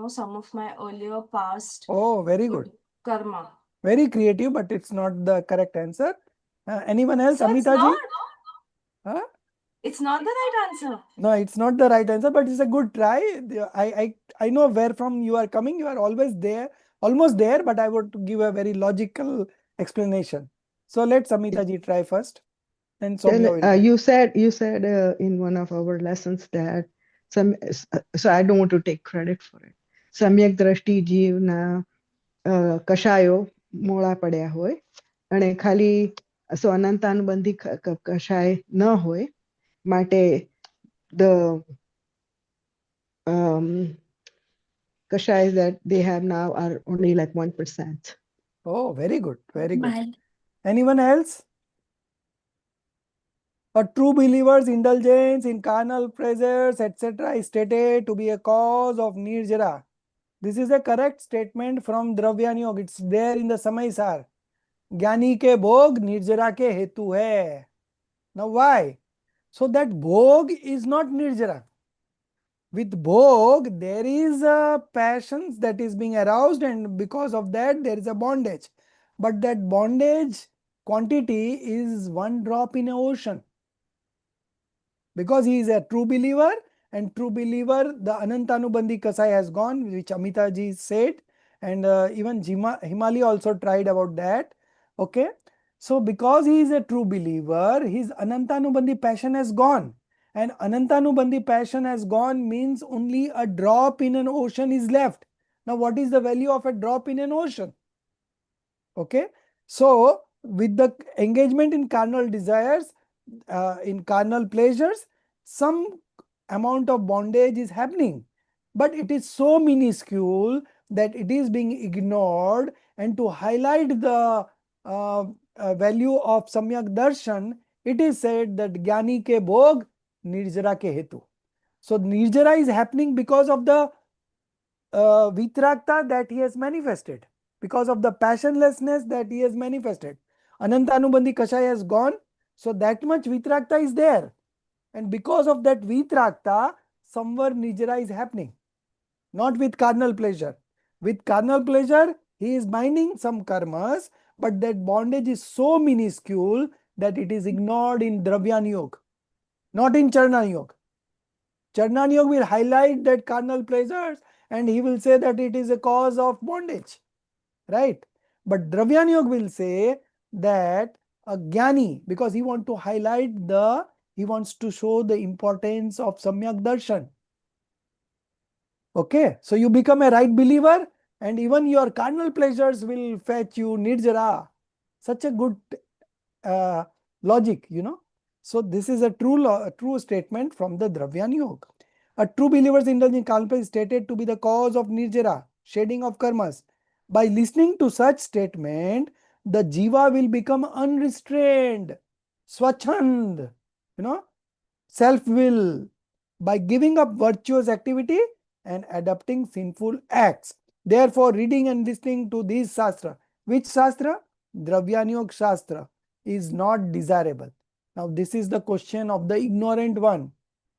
some of my earlier past. Oh, very good. Karma. Very creative, but it's not the correct answer. Anyone else? So Amita ji? Huh? It's not the right answer. No, it's not the right answer, but it's a good try. I know where from you are coming. You are always there, almost there, but I would give a very logical explanation. So let Amita ji try first. And Soumya will try. You said in one of our lessons that so I don't want to take credit for it. Samyak drashti જીવના કશાયો મોળા પડ્યા હોય અને ખાલી અનંતાનુબંધી કશાય ન હોય માટે the kashayas that they have now are only like 1%. Oh, very good. Very good. Anyone else? A true believer's indulgence in carnal pleasures, etc., is stated to be a cause of nirjara. This is a correct statement from Dravyani Yoga. It's there in the Sem5. Gyani ke bhog nirjara ke hetu hai. Now why? So that bhog is not nirjara. With bhog, there is a passion that is being aroused, and because of that, there is a bondage. But that bondage quantity is one drop in an ocean. Because he is a true believer, and true believer, the Anantanubandhi Kasai has gone, which Amita ji said, and even Himali also tried about that. Okay. So because he is a true believer, his Anantanubandhi passion has gone. And Anantanubandhi passion has gone means only a drop in an ocean is left. Now what is the value of a drop in an ocean? Okay. So with the engagement in carnal desires, in carnal pleasures, some amount of bondage is happening, but it is so minuscule that it is being ignored. And to highlight the value of Samyak Darshan, it is said that Gyani ke bhog nirjara ke hetu. So nirjara is happening because of the vitrakta that he has manifested, because of the passionlessness that he has manifested. Anantanubandhi Kashaya has gone, so that much vitrakta is there. And because of that vitrakta, somewhere nirjara is happening. Not with carnal pleasure. With carnal pleasure, he is binding some karmas, but that bondage is so minuscule that it is ignored in Dravyani Yoga, not in Charana Yoga. Charana Yoga will highlight that carnal pleasures and he will say that it is a cause of bondage, right? But Dravyani Yoga will say that a Jnani, because he wants to highlight he wants to show the importance of Samyak Darshan. Okay, so you become a right believer and even your carnal pleasures will fetch you nirjara. Such a good logic, So this is a true statement from the Dravyani Yoga. A true believer's indulgence in karma is stated to be the cause of nirjara, shedding of karmas. By listening to such statement, the jiva will become unrestrained, swachand, self-will, by giving up virtuous activity and adopting sinful acts. Therefore, reading and listening to these shastra, which shastra? Dravyani Yoga Shastra, is not desirable. Now, this is the question of the ignorant one.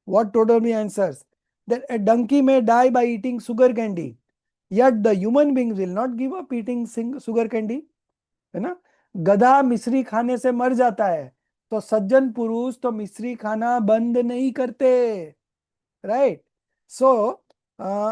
What Todormi answers? That a donkey may die by eating sugar candy, yet the human beings will not give up eating sugar candy. है ना? गधा मिश्री खाने से मर जाता है, तो सज्जन पुरुष तो मिश्री खाना बंद नहीं करते. Right? So,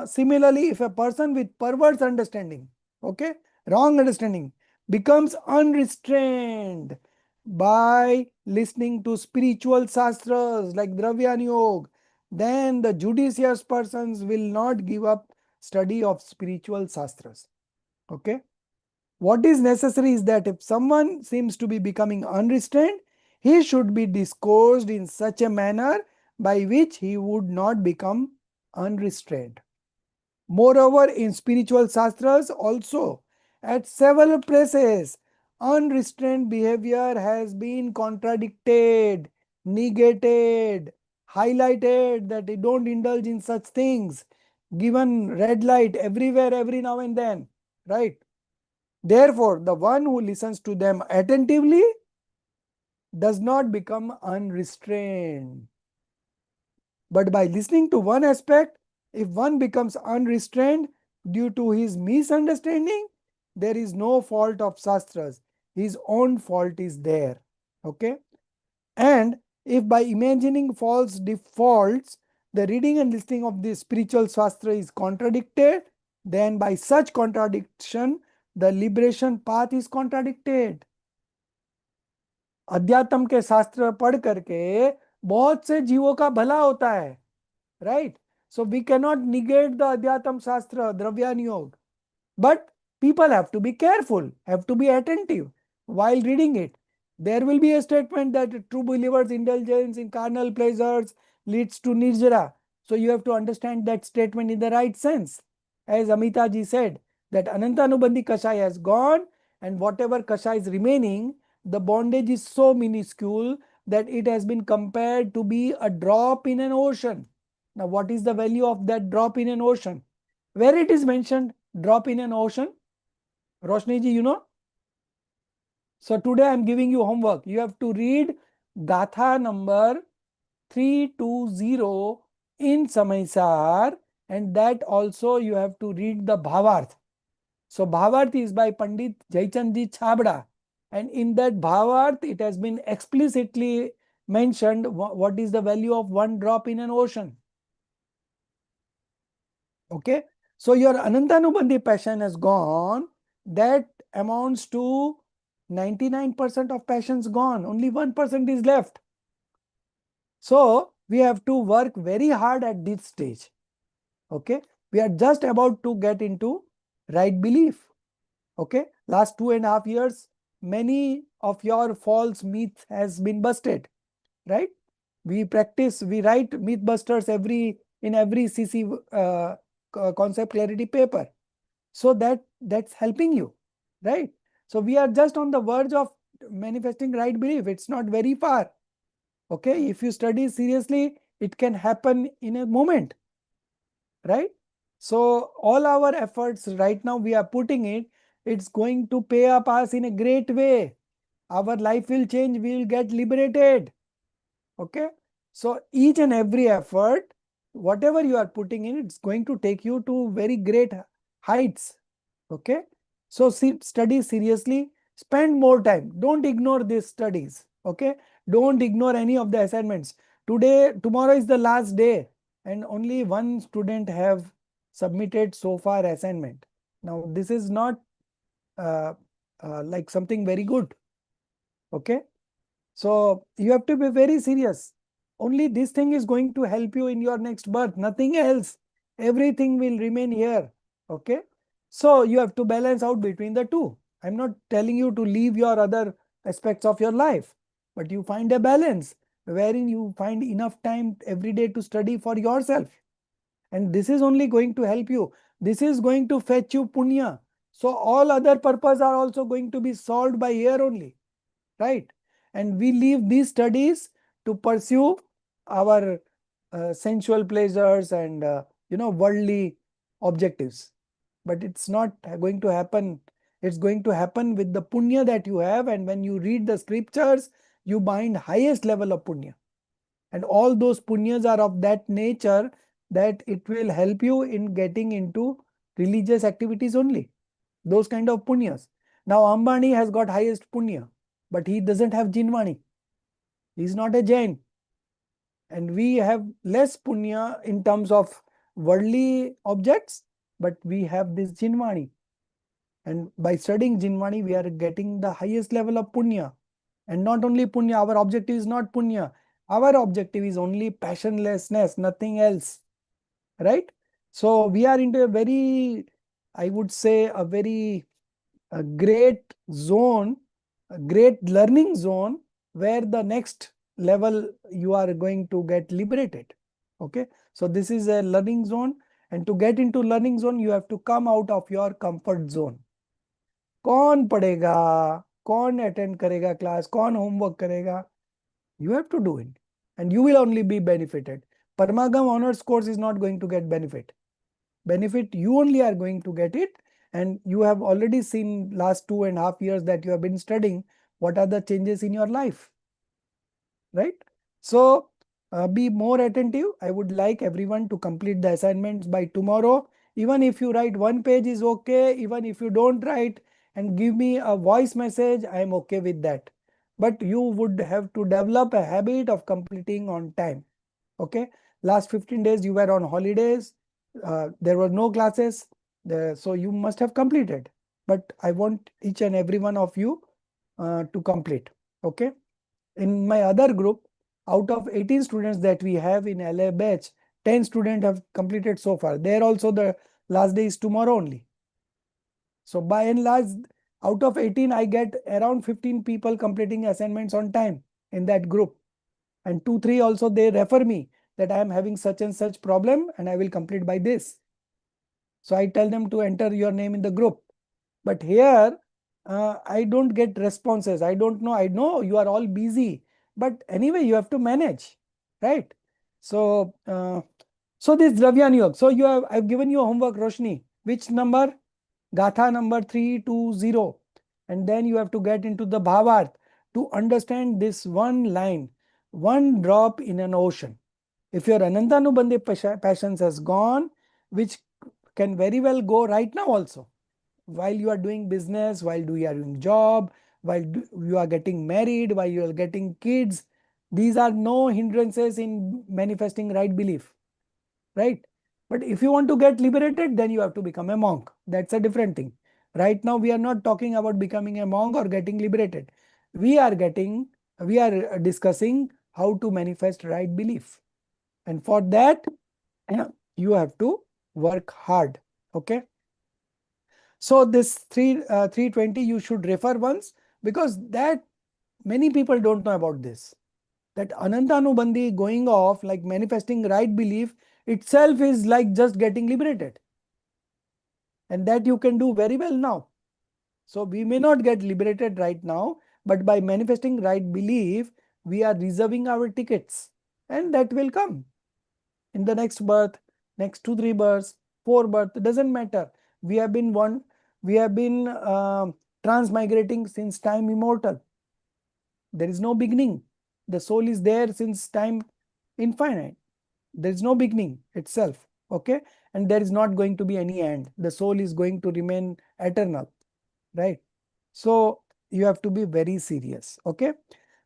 similarly, if a person with perverse understanding, okay, wrong understanding, becomes unrestrained by listening to spiritual shastras like Dravyani Yoga, then the judicious persons will not give up study of spiritual shastras. Okay. What is necessary is that if someone seems to be becoming unrestrained, he should be discoursed in such a manner by which he would not become unrestrained. Moreover, in spiritual shastras also, at several places, unrestrained behavior has been contradicted, negated, highlighted that they don't indulge in such things, given red light everywhere, every now and then, right? Therefore, the one who listens to them attentively does not become unrestrained. But by listening to one aspect, if one becomes unrestrained due to his misunderstanding, there is no fault of Shastras. His own fault is there. Okay? And if by imagining false defaults, the reading and listening of the spiritual Shastra is contradicted, then by such contradiction, the liberation path is contradicted. अध्यात्म के शास्त्र पढ़ करके बहुत से जीवों का भला होता है, right? So we cannot negate the Adhyatam Shastra, Dravyan Yoga. But people have to be careful, have to be attentive while reading it. There will be a statement that true believers' indulgence in carnal pleasures leads to nirjara. So you have to understand that statement in the right sense. As Amita ji said, that Anantanubandhi Kashai has gone, and whatever Kashai is remaining, the bondage is so minuscule that it has been compared to be a drop in an ocean. Now, what is the value of that drop in an ocean? Where it is mentioned, drop in an ocean? Roshni ji, you know? So today I am giving you homework. You have to read Gatha number 320 in Samaisar, and that also you have to read the Bhavarth. So Bhavarth is by Pandit Jaychandji Chabda, and in that Bhavarth it has been explicitly mentioned what is the value of one drop in an ocean. Okay, so your Anantanubandhi passion has gone. That amounts to 99% of passions gone. Only 1% is left. So we have to work very hard at this stage. Okay, we are just about to get into right belief. Okay, last 2.5 years, many of your false myths has been busted, right? We practice, we write mythbusters in every CC concept clarity paper. So that's helping you, right? So we are just on the verge of manifesting right belief. It's not very far. Okay, if you study seriously, it can happen in a moment, right? So all our efforts right now we are putting it, it's going to pay up us in a great way. Our life will change, we will get liberated. Okay, so each and every effort, whatever you are putting in, it's going to take you to very great heights. Okay, so study seriously, spend more time, don't ignore these studies. Okay, don't ignore any of the assignments. Tomorrow is the last day, and only one student have submitted so far assignment. Now this is not like something very good. Okay, so you have to be very serious. Only this thing is going to help you in your next birth, nothing else. Everything will remain here. Okay, so you have to balance out between the two. I'm not telling you to leave your other aspects of your life, but you find a balance wherein you find enough time every day to study for yourself. And this is only going to help you. This is going to fetch you punya. So all other purposes are also going to be solved by here only, right? And we leave these studies to pursue our sensual pleasures and worldly objectives. But it's not going to happen. It's going to happen with the punya that you have, and when you read the scriptures, you bind highest level of punya. And all those punyas are of that nature that it will help you in getting into religious activities only. Those kind of punyas. Now Ambani has got highest punya, but he doesn't have Jinvani. He's not a Jain. And we have less punya in terms of worldly objects, but we have this Jinvani. And by studying Jinvani, we are getting the highest level of punya. And not only punya, our objective is not punya. Our objective is only passionlessness, nothing else. Right? So we are into a very, I would say, a very great zone, a great learning zone, where the next level you are going to get liberated. Okay, so this is a learning zone, and to get into learning zone you have to come out of your comfort zone. कौन पढ़ेगा, कौन attend करेगा class, कौन homework करेगा? You have to do it, and you will only be benefited. Parmagam honors course is not going to get benefit. You only are going to get it, and you have already seen last 2.5 years that you have been studying what are the changes in your life, right? So be more attentive. I would like everyone to complete the assignments by tomorrow. Even if you write one page is okay. Even if you don't write and give me a voice message, I am okay with that. But you would have to develop a habit of completing on time. Okay, last 15 days you were on holidays, there were no classes, so you must have completed. But I want each and every one of you to complete. Okay, in my other group, out of 18 students that we have in LA batch, 10 students have completed so far. There also the last day is tomorrow only. So by and large, out of 18, I get around 15 people completing assignments on time in that group. And 2-3 also they refer me that I am having such and such problem and I will complete by this. So I tell them to enter your name in the group. But here I don't get responses. I don't know. I know you are all busy, but anyway you have to manage, right? So so this Dravyan Yoga. So I've given you homework, Roshni. Which number? Gatha number 320. And then you have to get into the Bhavarth to understand this one line, one drop in an ocean. If your Anantanubandhe passions has gone, which can very well go right now also, while you are doing business, while you are doing job, while you are getting married, while you are getting kids, these are no hindrances in manifesting right belief, right? But if you want to get liberated, then you have to become a monk. That's a different thing. Right now, we are not talking about becoming a monk or getting liberated. We are discussing how to manifest right belief. And for that, you have to work hard. Okay. So this 320 you should refer once, because that many people don't know about this. That Anantanubandhi going off, like manifesting right belief itself, is like just getting liberated. And that you can do very well now. So we may not get liberated right now, but by manifesting right belief, we are reserving our tickets, and that will come in the next birth, next 2-3 births, 4 births, doesn't matter. We have been transmigrating since time immortal. There is no beginning. The soul is there since time infinite. There is no beginning itself. Okay, and there is not going to be any end. The soul is going to remain eternal, right? So you have to be very serious. Okay,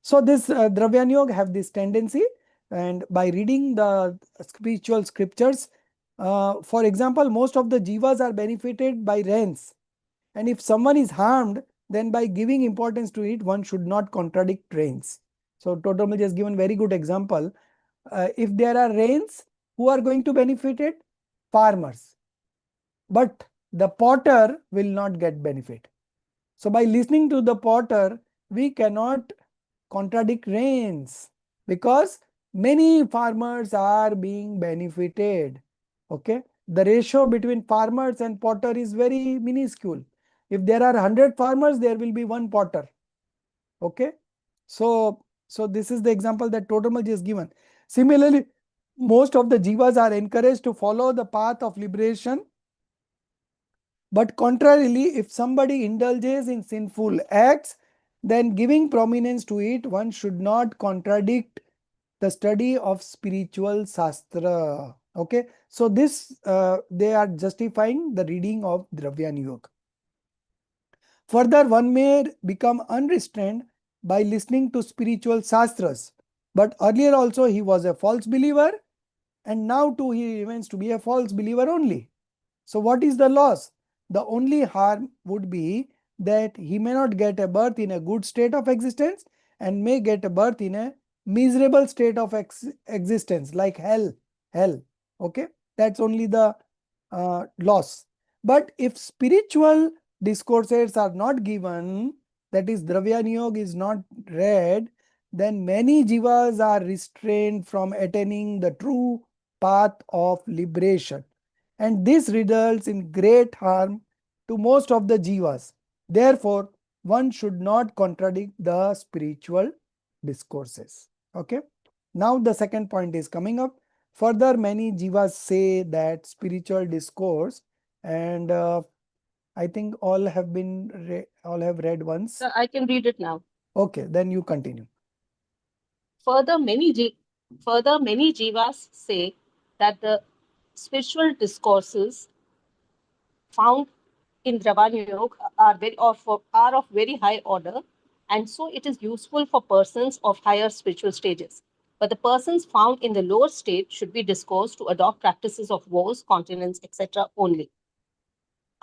so this Dravyan Yoga have this tendency, and by reading the spiritual scriptures, for example, most of the jivas are benefited by rains, and if someone is harmed, then by giving importance to it, one should not contradict rains. So Totomal has given very good example. If there are rains, who are going to benefit it? Farmers. But the potter will not get benefit. So by listening to the potter, we cannot contradict rains, because many farmers are being benefited. Okay, the ratio between farmers and potter is very minuscule. If there are 100 farmers, there will be one potter. Okay, so this is the example that Totamal is given. Similarly, most of the jivas are encouraged to follow the path of liberation. But contrarily, if somebody indulges in sinful acts, then giving prominence to it, one should not contradict the study of spiritual Shastra. Okay, so this they are justifying the reading of Dravyan Yoga. Further, one may become unrestrained by listening to spiritual Shastras. But earlier also he was a false believer, and now too he remains to be a false believer only. So what is the loss? The only harm would be that he may not get a birth in a good state of existence, and may get a birth in a miserable state of existence, like hell. Okay, that's only the loss. But if spiritual discourses are not given, that is Dravyan Yoga is not read, then many jivas are restrained from attaining the true path of liberation. And this results in great harm to most of the jivas. Therefore, one should not contradict the spiritual discourses. Okay. Now the second point is coming up. Further, many jivas say that spiritual discourse, and I think all have read once. Sir, I can read it now. Okay, then you continue. Further, many jivas say that the spiritual discourses found in Dravanya Yoga are of very high order, and so it is useful for persons of higher spiritual stages. But the persons found in the lower state should be discoursed to adopt practices of vows, continence, etc. only.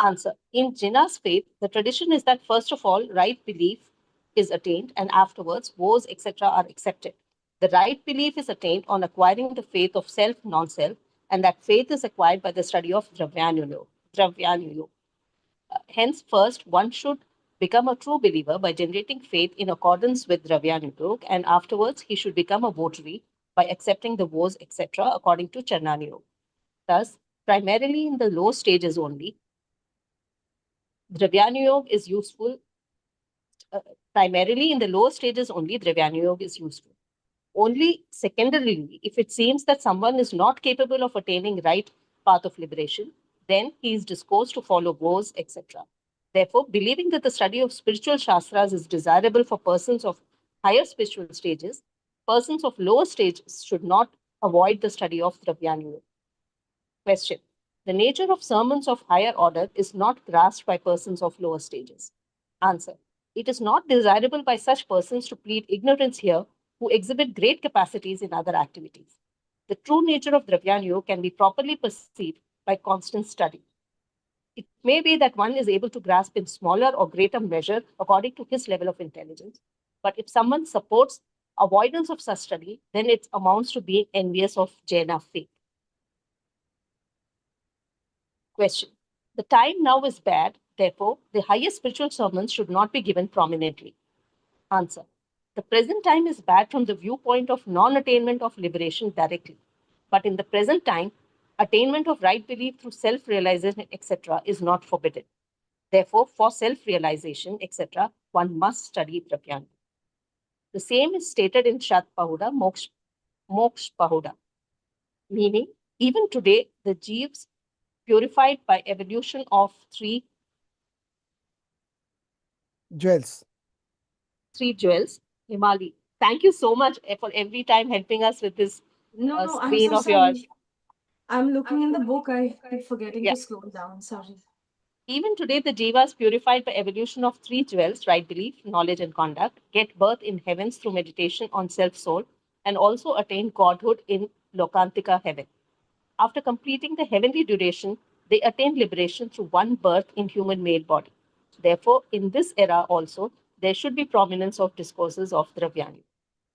Answer. In Jinnah's faith, the tradition is that first of all, right belief is attained, and afterwards, vows, etc. are accepted. The right belief is attained on acquiring the faith of self, non-self, and that faith is acquired by the study of Dravyanyo. Hence, first, one should become a true believer by generating faith in accordance with Dravyanyo, and afterwards, he should become a votary by accepting the vows, etc., according to Charnanyo. Thus, primarily in the low stages only, Dravyanyo is useful. Primarily in the lower stages only, Dravyanyo is useful. Only secondarily, if it seems that someone is not capable of attaining right path of liberation, then he is disposed to follow vows, etc. Therefore, believing that the study of spiritual shastras is desirable for persons of higher spiritual stages, persons of lower stages should not avoid the study of Dravyanyo. Question. The nature of sermons of higher order is not grasped by persons of lower stages. Answer. It is not desirable by such persons to plead ignorance here who exhibit great capacities in other activities. The true nature of Dravyanyo can be properly perceived by constant study. It may be that one is able to grasp in smaller or greater measure according to his level of intelligence. But if someone supports avoidance of such study, then it amounts to being envious of Jaina faith. Question. The time now is bad, therefore, the highest spiritual sermons should not be given prominently. Answer. The present time is bad from the viewpoint of non-attainment of liberation directly. But in the present time, attainment of right belief through self-realization, etc., is not forbidden. Therefore, for self-realization, etc., one must study Dravyanyo. The same is stated in Shat Pahuda, Moksha Pahuda, meaning even today, the Jeeves purified by evolution of three Jewels. Himali. Thank you so much for every time helping us with this No, I'm screen so of yours. sorry. I'm looking in the book. I keep forgetting Yeah. to scroll down. Sorry. Even today, the jivas purified by evolution of three jewels, right belief, knowledge, and conduct, get birth in heavens through meditation on self-soul, and also attain godhood in Lokantika heaven. After completing the heavenly duration, they attain liberation through one birth in human male body. Therefore, in this era also, there should be prominence of discourses of Dravyanyo.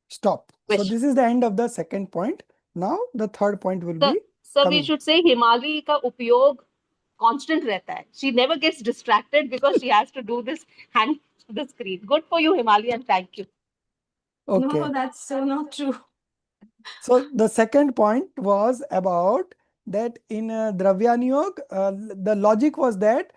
Stop. So Question. this is the end of the second point. Now the third point will Sir, be we coming. should say Himali ka upyog constant rehta hai. She never gets distracted because she has to do this hand to the screen. Good for you, Himali, and thank you. Okay. No, that's so not true. So the second point was about that in Dravyanyog, the logic was that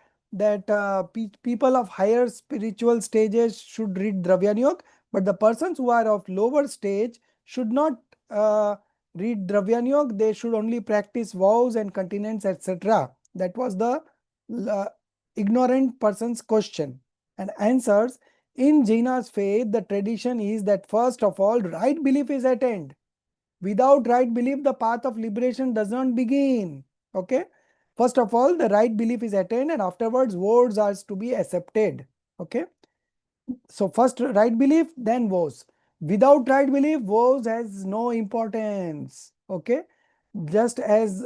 people of higher spiritual stages should read Dravyanyog, but the persons who are of lower stage should not read Dravyanyog. They should only practice vows and continence, etc. That was the ignorant person's question and answers. In Jaina's faith, the tradition is that first of all, right belief is attained. Without right belief, the path of liberation does not begin. Okay. First of all, the right belief is attained, and afterwards vows are to be accepted. Okay. So first right belief, then vows. Without right belief, vows has no importance. Okay. Just as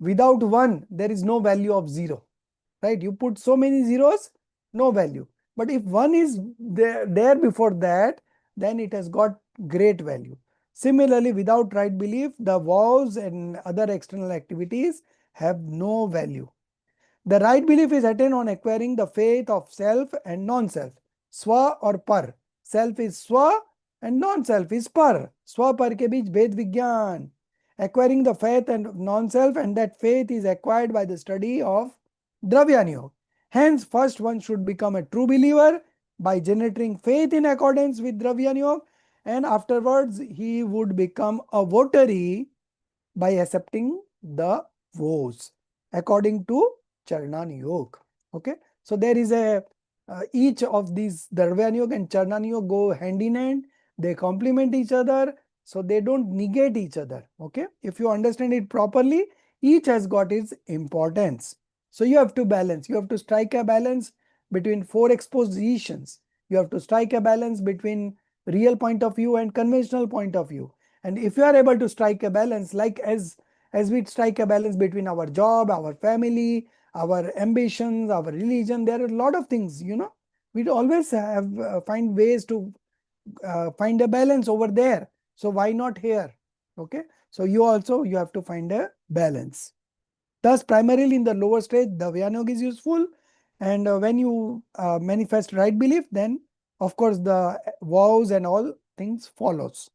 without one, there is no value of zero. Right. You put so many zeros, no value. But if one is there before that, then it has got great value. Similarly, without right belief, the vows and other external activities have no value. The right belief is attained on acquiring the faith of self and non-self, swa or par. Self is swa and non-self is par. Swa par ke beech bhed vigyan. Acquiring the faith and non-self, and that faith is acquired by the study of Dravyani Yoga. Hence, first one should become a true believer by generating faith in accordance with Dravyani Yoga, and afterwards he would become a votary by accepting the vows according to Charnan Yoga. Okay, so there is a each of these Dharvyan Yoga and Charnan Yoga go hand in hand. They complement each other, so they don't negate each other. Okay, if you understand it properly, each has got its importance. So you have to balance. You have to strike a balance between four expositions. You have to strike a balance between real point of view and conventional point of view. And if you are able to strike a balance, like as we strike a balance between our job, our family, our ambitions, our religion, there are a lot of things, we always have find ways to find a balance over there. So why not here? Okay, so you have to find a balance. Thus, primarily in the lower stage, the Vyanog is useful, and when you manifest right belief, then of course the vows and all things follows.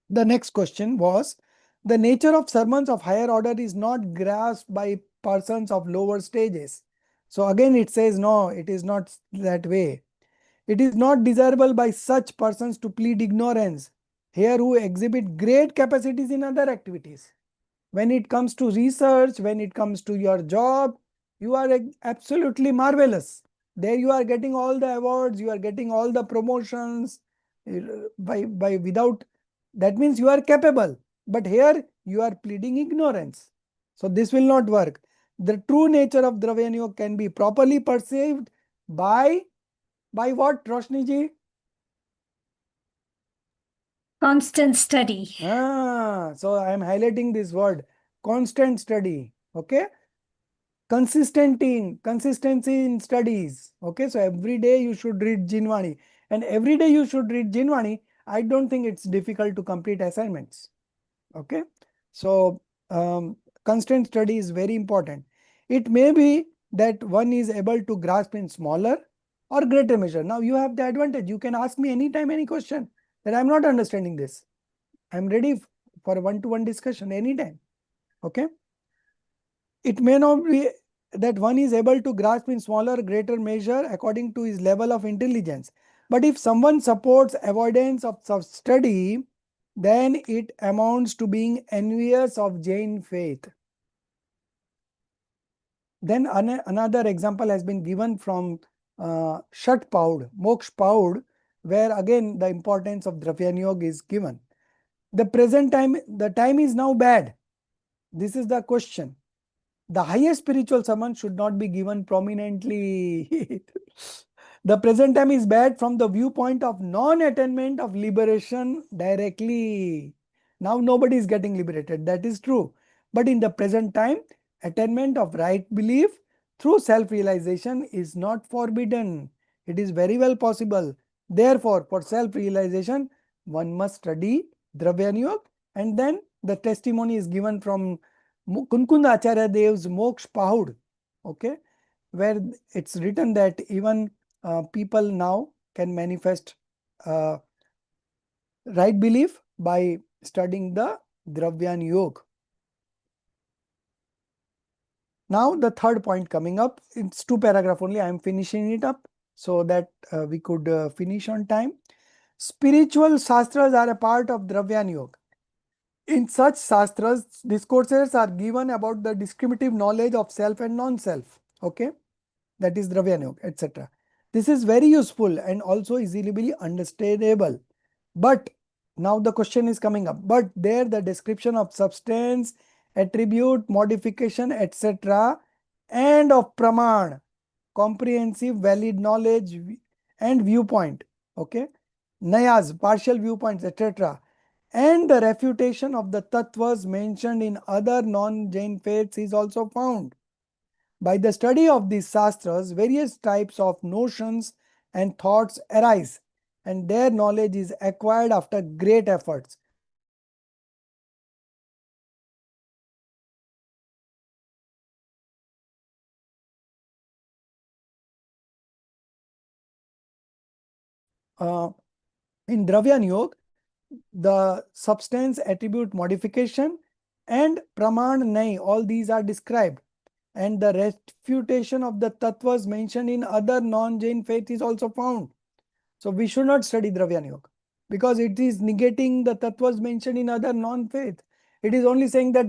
The next question was, the nature of sermons of higher order is not grasped by persons of lower stages. So again it says no, it is not that way. It is not desirable by such persons to plead ignorance, here who exhibit great capacities in other activities. When it comes to research, when it comes to your job, you are absolutely marvelous. There you are getting all the awards, you are getting all the promotions by without, that means you are capable. But here you are pleading ignorance. So this will not work. The true nature of Dravya Yoga can be properly perceived by what, Roshni ji? Constant study. So I am highlighting this word, constant study. Okay. Consistency in studies. Okay, so every day you should read Jinwani, and every day you should read Jinwani. I don't think it's difficult to complete assignments. Okay, so constant study is very important. It may be that one is able to grasp in smaller or greater measure. Now you have the advantage. You can ask me anytime any question that I'm not understanding this. I'm ready for a one-to-one discussion anytime. Okay. It may not be that one is able to grasp in smaller or greater measure according to his level of intelligence. But if someone supports avoidance of study, then it amounts to being envious of Jain faith. Then another example has been given from Shat Paud, Moksh Paud, where again the importance of Dravyan Yoga is given. The time is now bad. This is the question. The highest spiritual summons should not be given prominently. The present time is bad from the viewpoint of non-attainment of liberation directly. Now nobody is getting liberated, that is true. But in the present time, attainment of right belief through self-realization is not forbidden. It is very well possible. Therefore, for self-realization, one must study Dravya Yoga, and then the testimony is given from Kunkunda Acharya Dev's Moksh Pahud, okay, where it's written that even people now can manifest right belief by studying the Dravyan Yoga. Now the third point coming up, it's 2 paragraph only, I am finishing it up so that we could finish on time. Spiritual shastras are a part of Dravyan Yoga. In such shastras, discourses are given about the discriminative knowledge of self and non-self. Okay, that is Dravya Yoga, etc. This is very useful and also easily understandable. But now the question is coming up. But there the description of substance, attribute, modification, etc., and of praman, comprehensive, valid knowledge and viewpoint. Okay, nayas, partial viewpoints, etc., and the refutation of the tattvas mentioned in other non-Jain faiths is also found. By the study of these shastras, various types of notions and thoughts arise, and their knowledge is acquired after great efforts. In Dravyan Yoga, the substance attribute modification and praman nahi, all these are described. And the refutation of the tattvas mentioned in other non-Jain faith is also found. So we should not study Dravyan Yoga because it is negating the tattvas mentioned in other non-faith. It is only saying that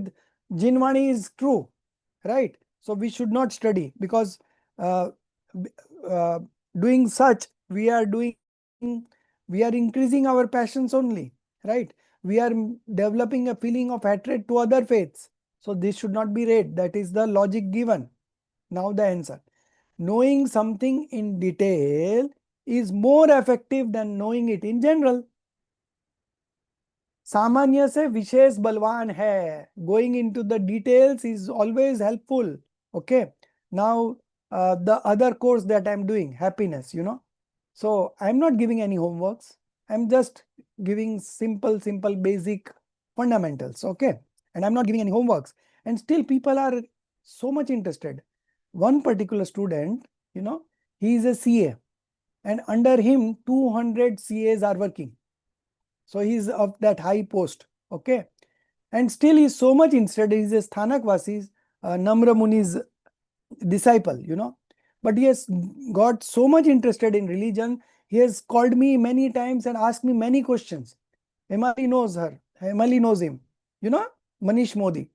Jinvani is true, right? So we should not study because uh, uh, doing such, we are increasing our passions only, right? We are developing a feeling of hatred to other faiths. So this should not be read. That is the logic given. Now the answer. Knowing something in detail is more effective than knowing it in general. सामान्य से विशेष बलवान है. Going into the details is always helpful. Okay. Now the other course that I'm doing, happiness, So I'm not giving any homeworks. I'm just giving simple, basic fundamentals. Okay. And I'm not giving any homeworks. And still people are so much interested. One particular student, he is a CA. And under him, 200 CAs are working. So he's of that high post. Okay. And still he's so much interested. He's a Sthanak Vasi's Namra Muni's disciple, But he has got so much interested in religion. He has called me many times and asked me many questions. Emily knows her. Emily knows him. Manish Modi,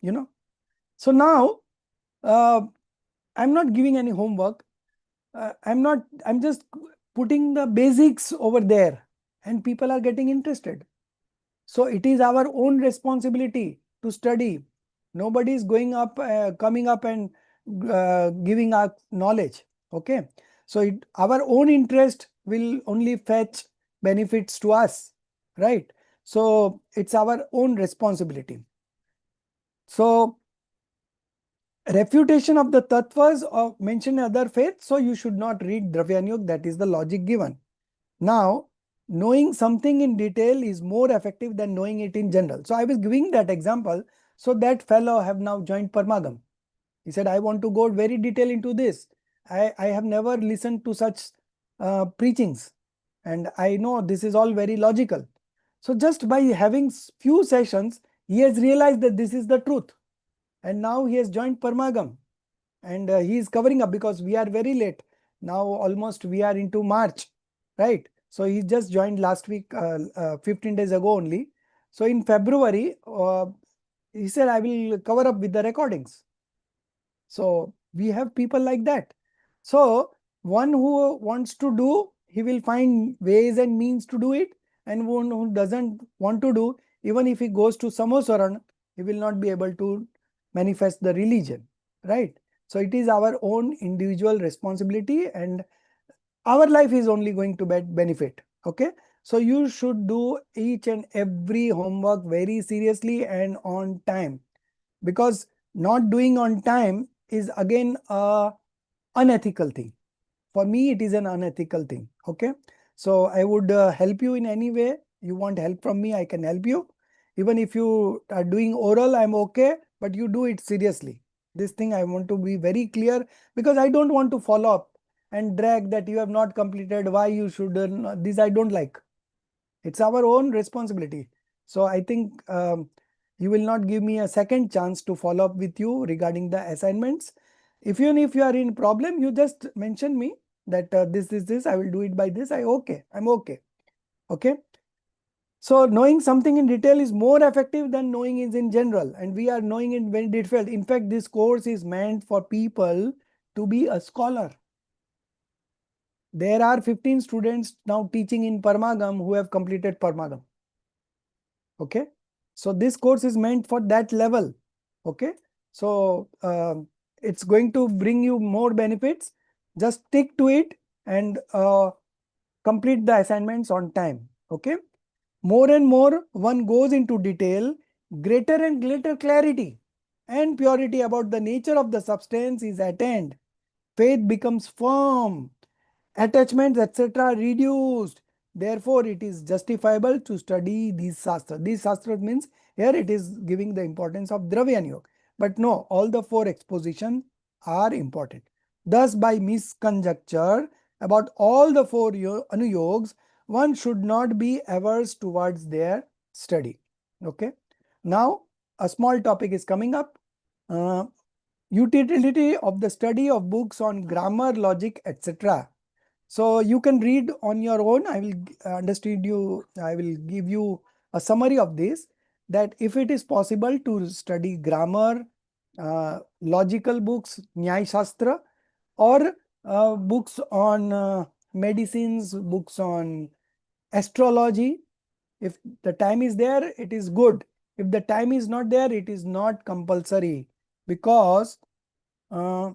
So now, I'm not giving any homework. I'm just putting the basics over there and people are getting interested. So it is our own responsibility to study. Nobody is coming up and giving us knowledge. Okay. So our own interest will only fetch benefits to us, right? So it's our own responsibility. So refutation of the tattvas of mentioned in other faiths. So you should not read Dravyan Yoga. That is the logic given. Now, knowing something in detail is more effective than knowing it in general. So I was giving that example. So that fellow have now joined Parmagam. He said, I want to go very detail into this. I have never listened to such preachings. And I know this is all very logical. So just by having few sessions, he has realized that this is the truth. And now he has joined Parmagam. And he is covering up because we are very late. Now almost we are into March, right? So he just joined last week, 15 days ago only. So in February, he said, I will cover up with the recordings. So we have people like that. So one who wants to do, he will find ways and means to do it. And one who doesn't want to do, even if he goes to Samosaran, he will not be able to manifest the religion, right? So it is our own individual responsibility and our life is only going to benefit. Okay. So you should do each and every homework very seriously and on time, because not doing on time is again a unethical thing. For me, it is an unethical thing. Okay. So I would help you in any way. You want help from me, I can help you. Even if you are doing oral, I'm okay, but you do it seriously. This thing I want to be very clear, because I don't want to follow up and drag that you have not completed, why you shouldn't. This I don't like. It's our own responsibility. So I think you will not give me a second chance to follow up with you regarding the assignments. Even if you are in problem, you just mention me that this, I will do it by this. I'm okay. Okay. So knowing something in detail is more effective than knowing it in general. And we are knowing it very detailed. In fact, this course is meant for people to be a scholar. There are 15 students now teaching in Parmagam who have completed Parmagam. Okay. So this course is meant for that level. Okay. So it's going to bring you more benefits. Just stick to it and complete the assignments on time. Okay. More and more one goes into detail, greater and greater clarity and purity about the nature of the substance is attained. Faith becomes firm, attachments, etc. reduced. Therefore, it is justifiable to study these shastras. These shastras means here it is giving the importance of Dravyan Yoga. But no, all the four expositions are important. Thus, by misconjecture about all the four Anuyogs, one should not be averse towards their study. Okay. Now, a small topic is coming up. Utility of the study of books on grammar, logic, etc. So you can read on your own. I will I will give you a summary of this, that if it is possible to study grammar, logical books, Nyaya Shastra, or books on medicines, books on astrology. If the time is there, it is good. If the time is not there, it is not compulsory, because uh,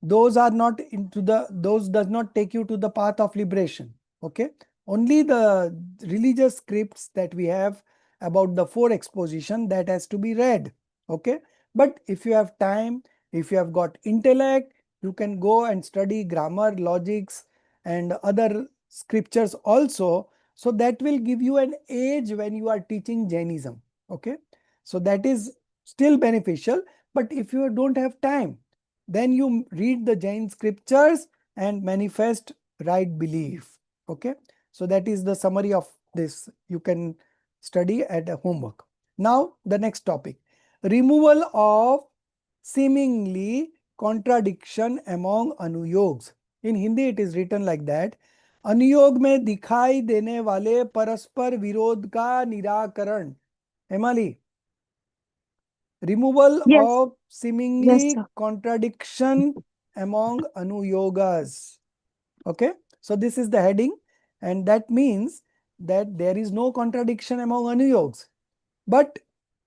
those are not into the, those does not take you to the path of liberation. Okay, only the religious scripts that we have about the 4 exposition, that has to be read. Okay, but if you have time, if you have got intellect, you can go and study grammar, logics and other scriptures also. So that will give you an edge when you are teaching Jainism. Okay, so that is still beneficial. But if you don't have time, then you read the Jain scriptures and manifest right belief. Okay, so that is the summary of this. You can study at a homework. Now the next topic, removal of seemingly contradiction among अनुयोग्स. In Hindi it is written like that, अनुयोग में दिखाई देने वाले परस्पर विरोध का निराकरण. Emali, removal Yes, of yes, seemingly sir. contradiction among anuyogas. Okay, so this is the heading, and that means that there is no contradiction among anuyogs, but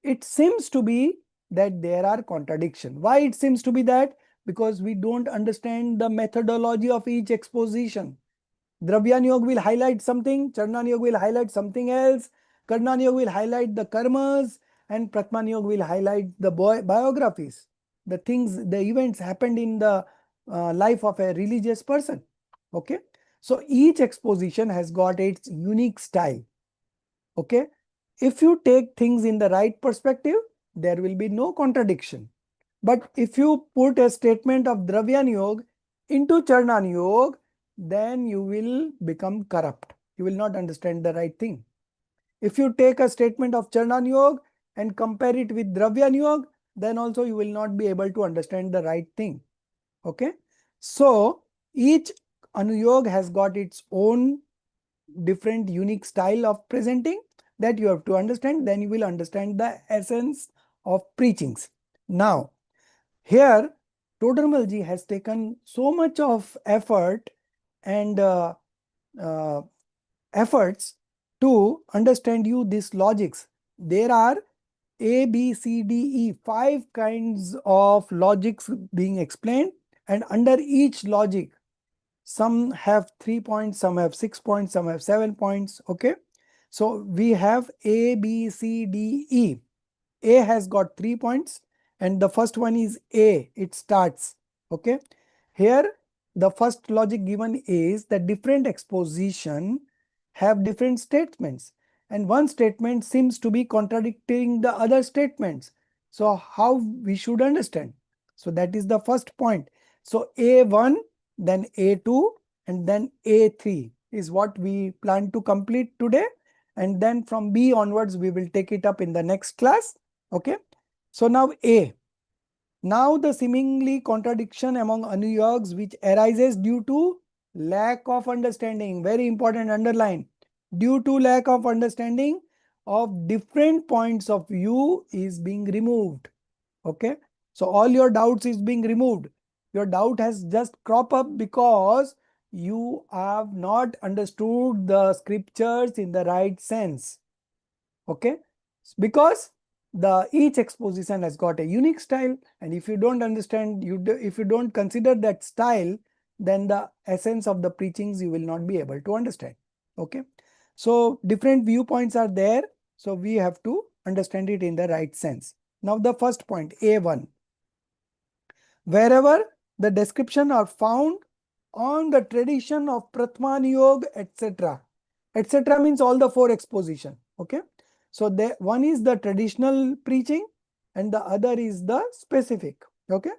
it seems to be that there are contradiction. Why it seems to be that? Because we don't understand the methodology of each exposition. Dravyan Yoga will highlight something, Charnan Yoga will highlight something else, Karnan Yoga will highlight the karmas, and Pratman Yoga will highlight the biographies, the things, the events happened in the life of a religious person. Okay, so each exposition has got its unique style. Okay, if you take things in the right perspective, there will be no contradiction. But if you put a statement of Dravyan Yoga into Charnan Yoga, then you will become corrupt. You will not understand the right thing. If you take a statement of Charnan Yoga and compare it with Dravyan Yoga, then also you will not be able to understand the right thing. Okay, so each Anuyog has got its own different unique style of presenting that you have to understand. Then you will understand the essence of preachings. Now, here Todarmalji has taken so much of effort and efforts to understand you this logics. There are A, B, C, D, E, 5 kinds of logics being explained, and under each logic, some have 3 points, some have 6 points, some have 7 points. Okay, so we have A, B, C, D, E. A has got 3 points, and the first one is A, it starts. Okay, here the first logic given is that different exposition have different statements, and one statement seems to be contradicting the other statements. So how we should understand? So that is the first point. So A1, then A2, and then A3 is what we plan to complete today, and then from B onwards we will take it up in the next class. Okay, so now A. Now the seemingly contradiction among anuyogs which arises due to lack of understanding, very important, underline, due to lack of understanding of different points of view is being removed. Okay, so all your doubts is being removed. Your doubt has just crop up because you have not understood the scriptures in the right sense. Okay, because the each exposition has got a unique style, and if you don't understand, if you don't consider that style, then the essence of the preachings you will not be able to understand. Okay, so different viewpoints are there, so we have to understand it in the right sense. Now the first point, A1, wherever the description are found on the tradition of Pratman Yoga, etc. etc. means all the 4 exposition. Okay, so one is the traditional preaching and the other is the specific. Okay,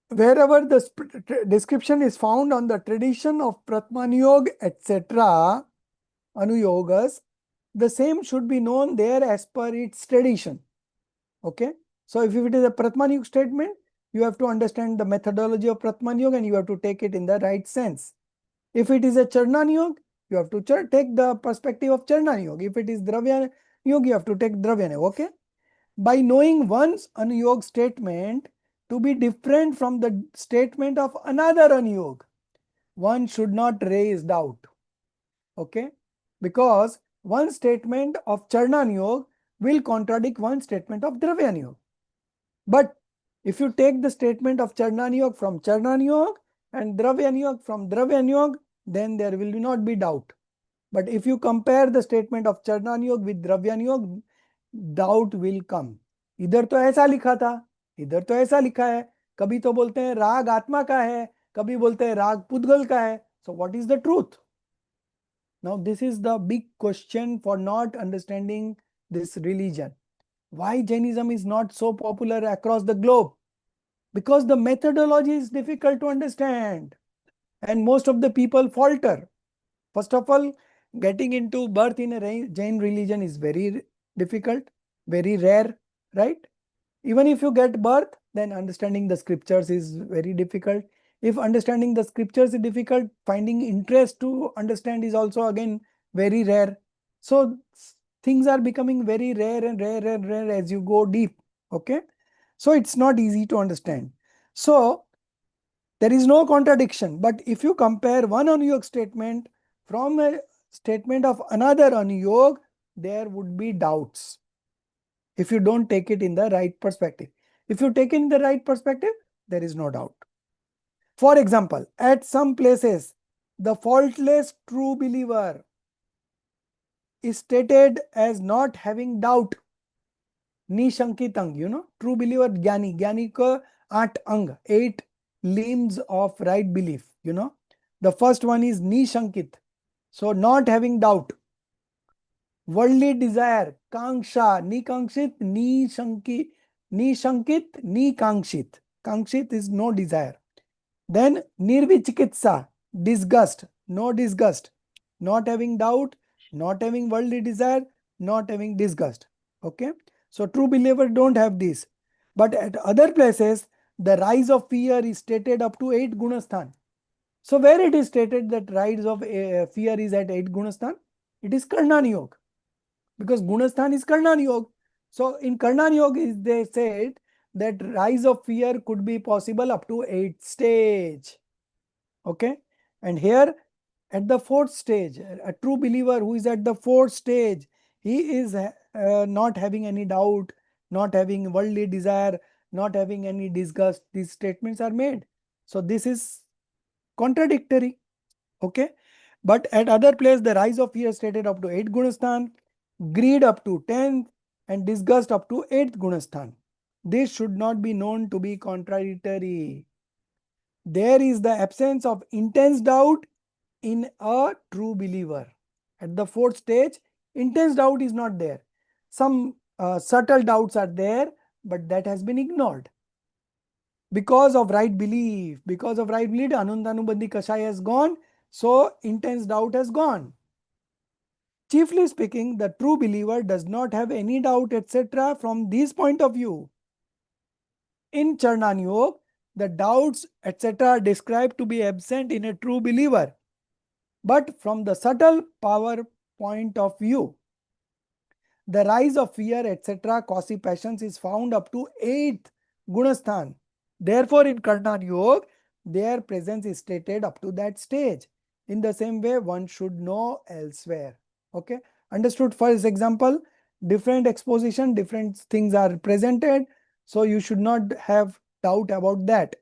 wherever the description is found on the tradition of Pratmanuyog, etc., Anuyogas, the same should be known there as per its tradition. Okay. So if it is a Pratmanuyog statement, you have to understand the methodology of Pratmanuyog and you have to take it in the right sense. If it is a Charnanuyog, you have to take the perspective of Charnanuyog. If it is Dravyana Yog, you have to take Dravyana. Okay. By knowing one's Anuyog statement to be different from the statement of another Anuyog, one should not raise doubt. Okay. Because one statement of Charnanuyog will contradict one statement of Dravyana. But if you take the statement of Charnanuyog from Charnanuyog and Dravyana from Dravyana, then there will not be doubt. But if you compare the statement of Charnanuyog with Dravyana, doubt will come. इधर तो ऐसा लिखा था, इधर तो ऐसा लिखा है. कभी तो बोलते हैं राग आत्मा का है, कभी बोलते हैं राग पुद्गल का है. So what is the truth? Now this is the big question for not understanding this religion. Why Jainism is not so popular across the globe? Because the methodology is difficult to understand and most of the people falter. First of all, getting into birth in a Jain religion is very difficult, very rare, right? Even if you get birth, then understanding the scriptures is very difficult. If understanding the scriptures is difficult, finding interest to understand is also again very rare. So things are becoming very rare and rare and rare as you go deep. Okay. So it's not easy to understand. So there is no contradiction. But if you compare one Anuyog statement from a statement of another Anuyog, there would be doubts if you don't take it in the right perspective. If you take it in the right perspective, there is no doubt. For example, at some places, the faultless true believer is stated as not having doubt. Nishankit ang, true believer, Jnani. Jnani ko 8 ang, 8 limbs of right belief, The first one is Nishankit. So not having doubt. Worldly desire, Kanksha, Nikankshit, Nishankit, Nikangshit. Kankshit is no desire. Then Nirvichikitsa, disgust, no disgust. Not having doubt, not having worldly desire, not having disgust. Okay. So true believers don't have this. But at other places, the rise of fear is stated up to 8 gunasthan. So where it is stated that rise of fear is at 8 gunasthan? It is Karnan Yoga. Because gunasthan is Karnan Yoga. So in Karnan Yoga, they said that rise of fear could be possible up to 8 stage. Okay. And here at the 4th stage, a true believer who is at the 4th stage, he is not having any doubt, not having worldly desire, not having any disgust. These statements are made. So this is contradictory. Okay. But at other place, the rise of fear stated up to 8 gunasthan, greed up to 10th, and disgust up to 8th gunasthan. This should not be known to be contradictory. There is the absence of intense doubt in a true believer. At the 4th stage, intense doubt is not there. Some subtle doubts are there, but that has been ignored. Because of right belief, Anundanubandhi Kashaya has gone, so intense doubt has gone. Chiefly speaking, the true believer does not have any doubt, etc. from this point of view. In Charnan Yoga, the doubts, etc. are described to be absent in a true believer. But from the subtle power point of view, the rise of fear, etc., causes passions is found up to 8th gunasthan. Therefore, in Karnan Yoga, their presence is stated up to that stage. In the same way, one should know elsewhere. Okay, understood? For example, different exposition, different things are presented. So you should not have doubt about that.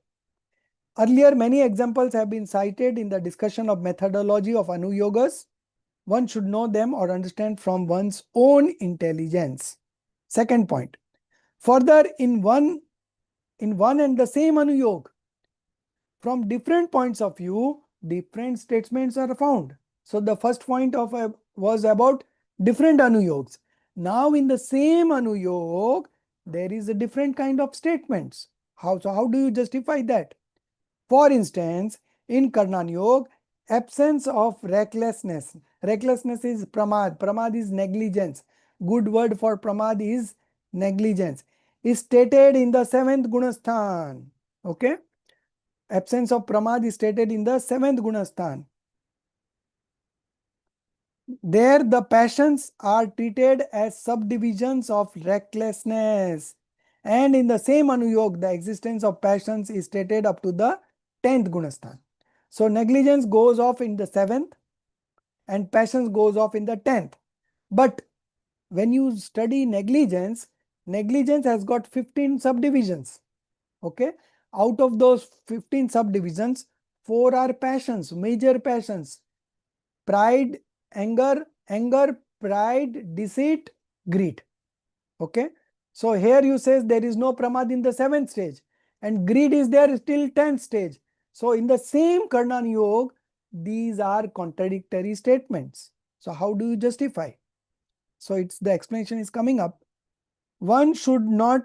Earlier, many examples have been cited in the discussion of methodology of Anuyogas. One should know them or understand from one's own intelligence. Second point. Further, in one and the same Anuyog, from different points of view, different statements are found. So the first point was about different Anuyogs. Now in the same Anuyog, there is a different kind of statements. How do you justify that? For instance, in Karnan Yoga, absence of recklessness. Recklessness is pramad. Pramad is negligence. Good word for pramad is negligence. Is stated in the 7th Gunasthan. Okay. Absence of pramad is stated in the 7th Gunasthan. There the passions are treated as subdivisions of recklessness. And in the same Anuyog, the existence of passions is stated up to the 10th Gunasthan. So negligence goes off in the 7th and passions goes off in the 10th. But when you study negligence, negligence has got 15 subdivisions. Okay. Out of those 15 subdivisions, 4 are passions, major passions. Pride, anger, pride, deceit, greed. Okay. So here you says there is no pramad in the 7th stage and greed is there till 10th stage. So in the same Karnan Yoga, these are contradictory statements. So how do you justify? So it's the explanation is coming up. One should not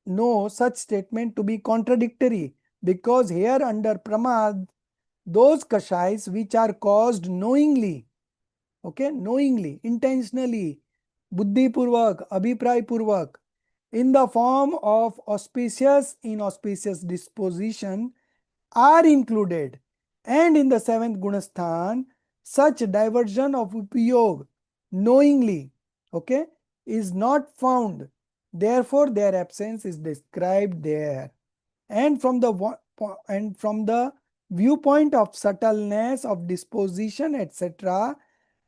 know such statement to be contradictory because here under pramad, those kashais which are caused knowingly, okay, knowingly, intentionally, buddhi purvak, abhipray purvak, in the form of auspicious, inauspicious disposition are included, and in the 7th Gunasthan, such diversion of upayog knowingly, okay, is not found. Therefore, their absence is described there. And from the viewpoint of subtleness of disposition, etc.,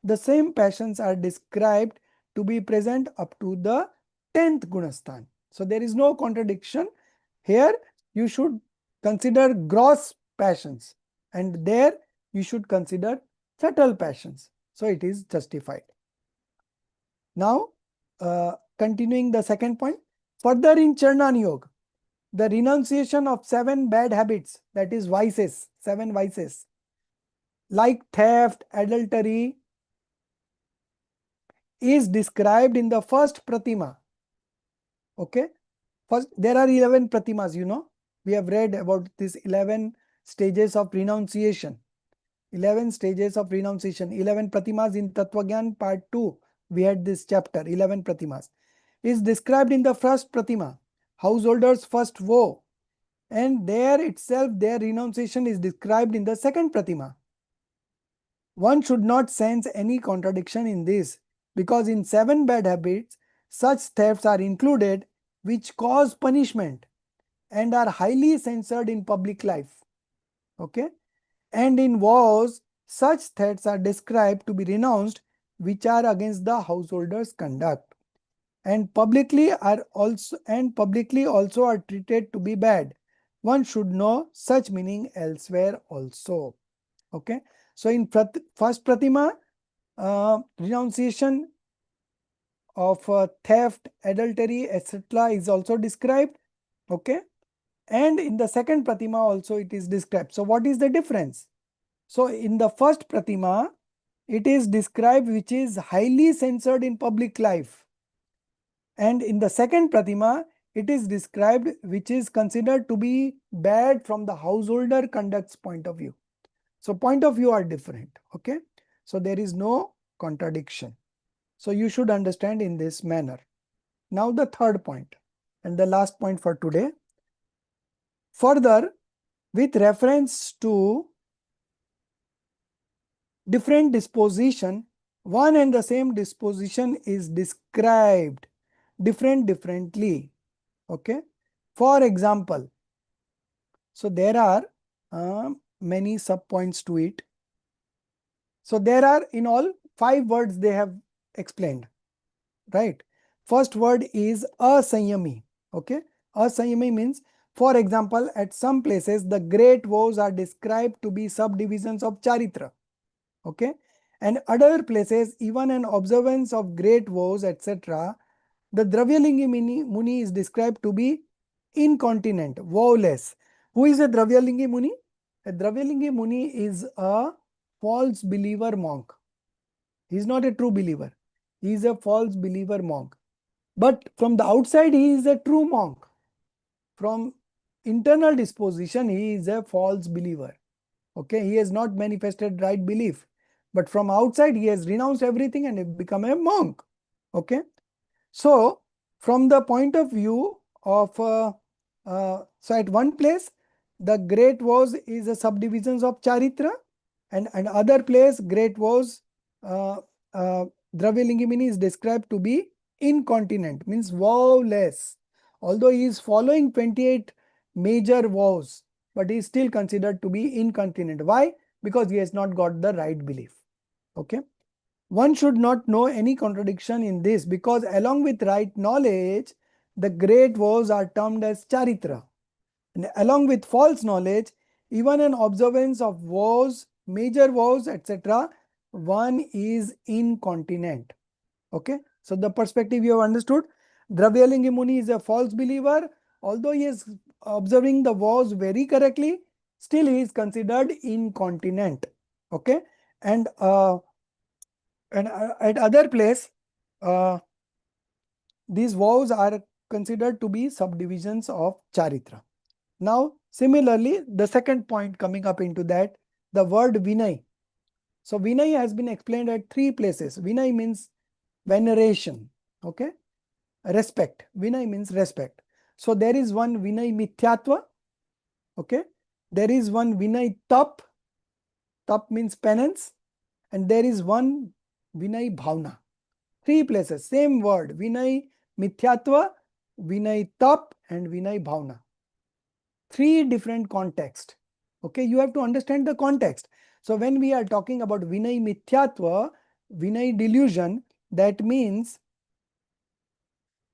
the same passions are described to be present up to the 10th Gunasthan. So there is no contradiction. Here you should consider gross passions and there you should consider subtle passions. So it is justified. Now continuing the second point, further in Charnan Yoga, the renunciation of 7 bad habits, that is vices, 7 vices, like theft, adultery, is described in the first pratima. Okay. First, there are 11 pratimas, you know. We have read about this 11 stages of renunciation. 11 stages of renunciation. 11 pratimas in Tattvagyan part 2. We had this chapter, 11 pratimas. Is described in the first pratima, householder's first woe. And there itself, their renunciation is described in the second pratima. One should not sense any contradiction in this, because in 7 bad habits, such thefts are included which cause punishment and are highly censored in public life. Okay. And in vows, such thefts are described to be renounced which are against the householder's conduct. And publicly also are treated to be bad. One should know such meaning elsewhere also. Okay. So in first pratima, renunciation of theft, adultery, etc. is also described. Okay. And in the second pratima also it is described. So what is the difference? So in the first pratima, it is described which is highly censored in public life. And in the second pratima, it is described which is considered to be bad from the householder conduct's point of view. So point of view are different. Okay. So there is no contradiction. So you should understand in this manner. Now the third point and the last point for today. Further, with reference to different disposition, one and the same disposition is described differently. Okay. For example, so there are many sub points to it. So there are in all 5 words they have explained, right? First word is asanyami. Okay. Asanyami means, for example, at some places the great vows are described to be subdivisions of charitra. Okay. And other places, even an observance of great vows, etc., the Dravyalingi Muni is described to be incontinent, vowless. Who is a Dravyalingi Muni? A Dravyalingi Muni is a false believer monk. He is not a true believer. He is a false believer monk. But from the outside, he is a true monk. From internal disposition, he is a false believer. Okay, he has not manifested right belief, but from outside he has renounced everything and become a monk. Okay, so from the point of view of so at one place the great vows is a subdivisions of charitra, and other place great vows uh, Dravyalingimini is described to be incontinent, means vowless. Although he is following 28 major vows, but he is still considered to be incontinent. Why? Because he has not got the right belief. Okay. One should not know any contradiction in this, because along with right knowledge, the great vows are termed as charitra. And along with false knowledge, even an observance of vows, major vows, etc., one is incontinent. Okay. So the perspective you have understood. Dravyalingi Muni is a false believer. Although he is observing the vows very correctly, still he is considered incontinent. Okay. And at other place, these vows are considered to be subdivisions of charitra. Now, similarly, the second point coming up into that, the word Vinay. So, Vinay has been explained at three places. Vinay means veneration, okay? Respect. Vinay means respect. So, there is one Vinay Mithyatva, okay? There is one Vinay Tap. Tap means penance. And there is one Vinay Bhavna. Three places, same word, Vinay Mithyatva, Vinay Tap, and Vinay Bhavna. Three different contexts. Okay, you have to understand the context. So when we are talking about Vinay Mithyatva, Vinay delusion, that means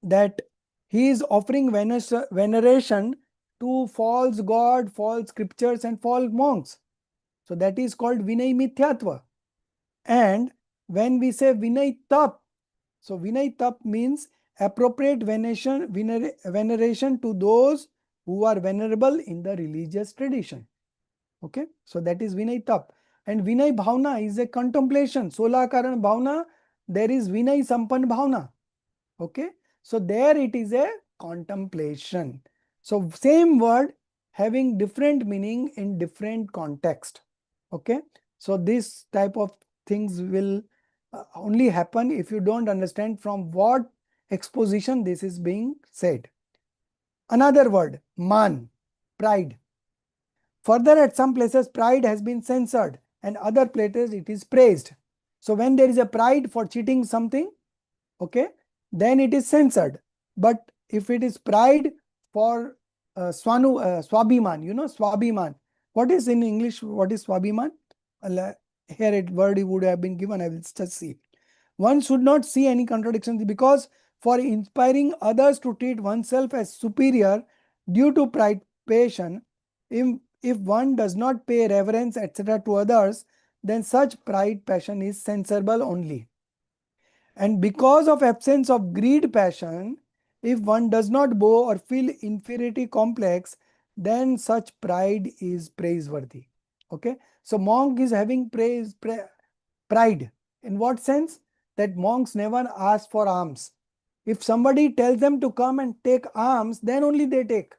that he is offering veneration to false god, false scriptures, and false monks. So that is called Vinay Mithyatva. And when we say Vinay Tap, so Vinay Tap means appropriate veneration to those who are venerable in the religious tradition. Okay, so that is Vinay Tap. And Vinay Bhavna is a contemplation. Sola Karan Bhavna, there is Vinay Sampan Bhavna. Okay, so there it is a contemplation. So same word having different meaning in different context. Okay, so this type of things will only happen if you don't understand from what exposition this is being said. Another word, man, pride. Further, at some places pride has been censored and other places it is praised. So when there is a pride for cheating something, okay, then it is censored. But if it is pride for swabhiman, you know, swabhiman. What is in English? What is swabhiman? Here it word would have been given. I will just see. One should not see any contradictions, because for inspiring others to treat oneself as superior due to pride passion, if one does not pay reverence, etc., to others, then such pride passion is censorable only. And because of absence of greed passion, if one does not bow or feel inferiority complex, then such pride is praiseworthy. Okay, so monk is having pride. In what sense? That monks never ask for alms. If somebody tells them to come and take alms, then only they take.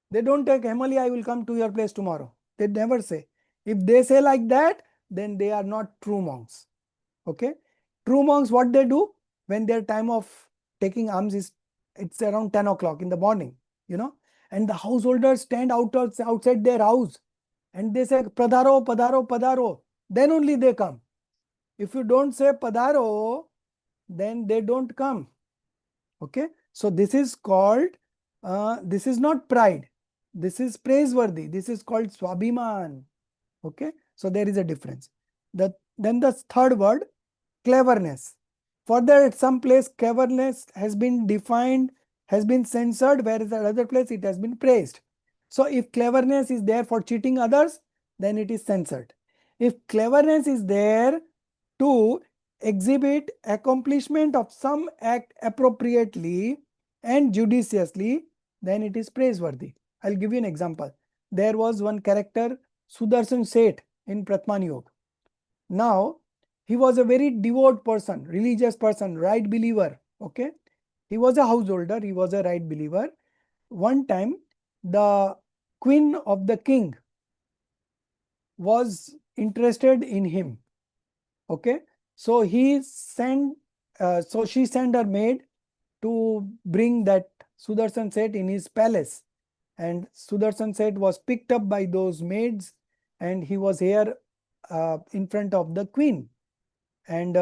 They don't take, Hemali, I will come to your place tomorrow. They never say. If they say like that, then they are not true monks. Okay. True monks, what they do when their time of taking alms is, it's around 10 o'clock in the morning, you know, and the householders stand outside their house and they say, Padaro, Padaro, Padaro. Then only they come. If you don't say Padaro, then they don't come. Okay. So this is called, this is not pride. This is praiseworthy. This is called swabhiman. Okay. So there is a difference. Then the third word, cleverness. Further, at some place, cleverness has been defined, has been censored, whereas at other place it has been praised. So if cleverness is there for cheating others, then it is censored. If cleverness is there to exhibit accomplishment of some act appropriately and judiciously, then it is praiseworthy. I'll give you an example. There was one character, Sudarshan Seth, in Pratman Yoga. Now, he was a very devout person, religious person, right believer. Okay, he was a householder, he was a right believer. One time, the queen of the king was interested in him. Okay, so he sent, so she sent her maid to bring that Sudarshan Seth in his palace, and Sudarshan Seth was picked up by those maids, and he was here in front of the queen, and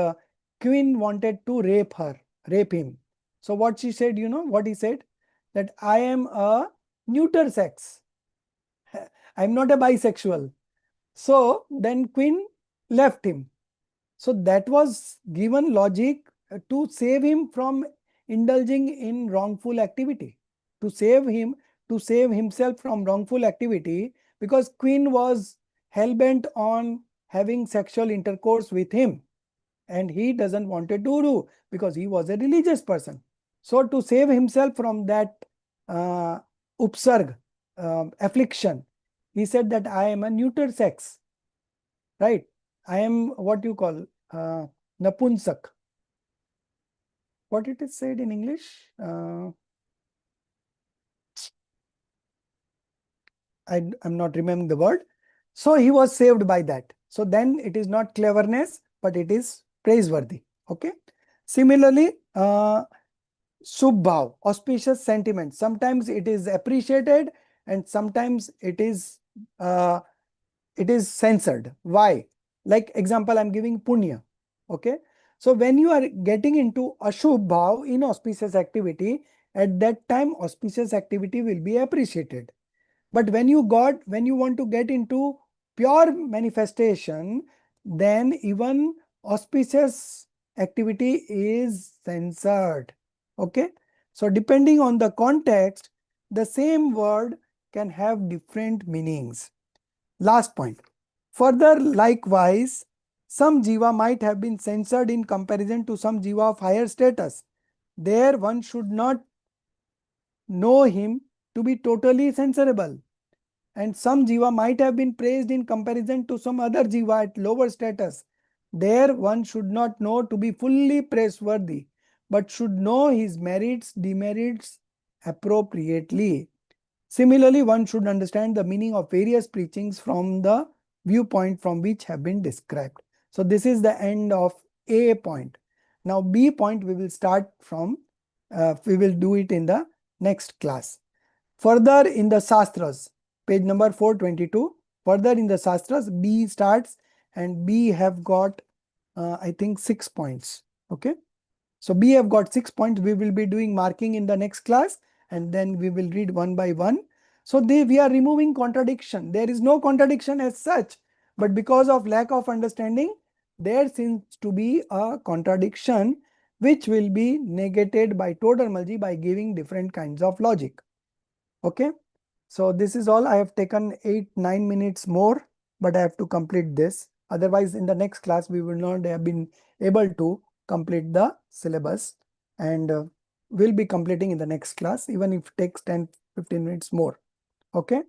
queen wanted to rape him. So what she said, you know what he said? That I am a neuter sex. I'm not a bisexual. So then queen left him. So that was given logic to save him from indulging in wrongful activity, to save himself from wrongful activity, because queen was hell-bent on having sexual intercourse with him, and he doesn't wanted to do because he was a religious person. So to save himself from that upsarg, affliction, he said that I am a neuter sex, right? I am what you call napunsak. What it is said in English? I'm not remembering the word. So he was saved by that. So then it is not cleverness, but it is praiseworthy. Okay. Similarly, Subhav, auspicious sentiment. Sometimes it is appreciated and sometimes it is censored. Why? Like example, I'm giving punya. Okay. So when you are getting into Ashubh Bhav, inauspicious activity, at that time auspicious activity will be appreciated. But when you want to get into pure manifestation, then even auspicious activity is censored. Okay. So depending on the context, the same word can have different meanings. Last point. Further, likewise, some jiva might have been censored in comparison to some jiva of higher status. There one should not know him to be totally censorable. And some jiva might have been praised in comparison to some other jiva at lower status. There one should not know to be fully praiseworthy, but should know his merits, demerits appropriately. Similarly, one should understand the meaning of various preachings from the viewpoint from which have been described. So this is the end of A point. Now B point we will start from, we will do it in the next class. Further in the Shastras, page number 422, further in the Shastras, B starts, and B have got, I think 6 points. Okay. So B have got 6 points. We will be doing marking in the next class, and then we will read one by one. So we are removing contradiction. There is no contradiction as such, but because of lack of understanding, there seems to be a contradiction which will be negated by Todarmalji by giving different kinds of logic. Okay. So this is all. I have taken 8-9 minutes more, but I have to complete this. Otherwise, in the next class, we will not have been able to complete the syllabus, and we'll be completing in the next class, even if it takes 10-15 minutes more. Okay.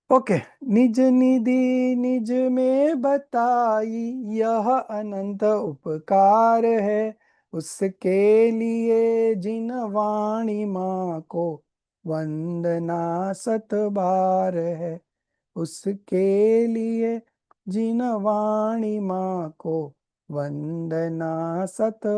Okay. निज निधि निज में बताई यह अनंत उपकार है, उसके लिए जिन वाणी माँ को वंदना 7 बार है, उसके लिए जिन वाणी माँ को वंदना 7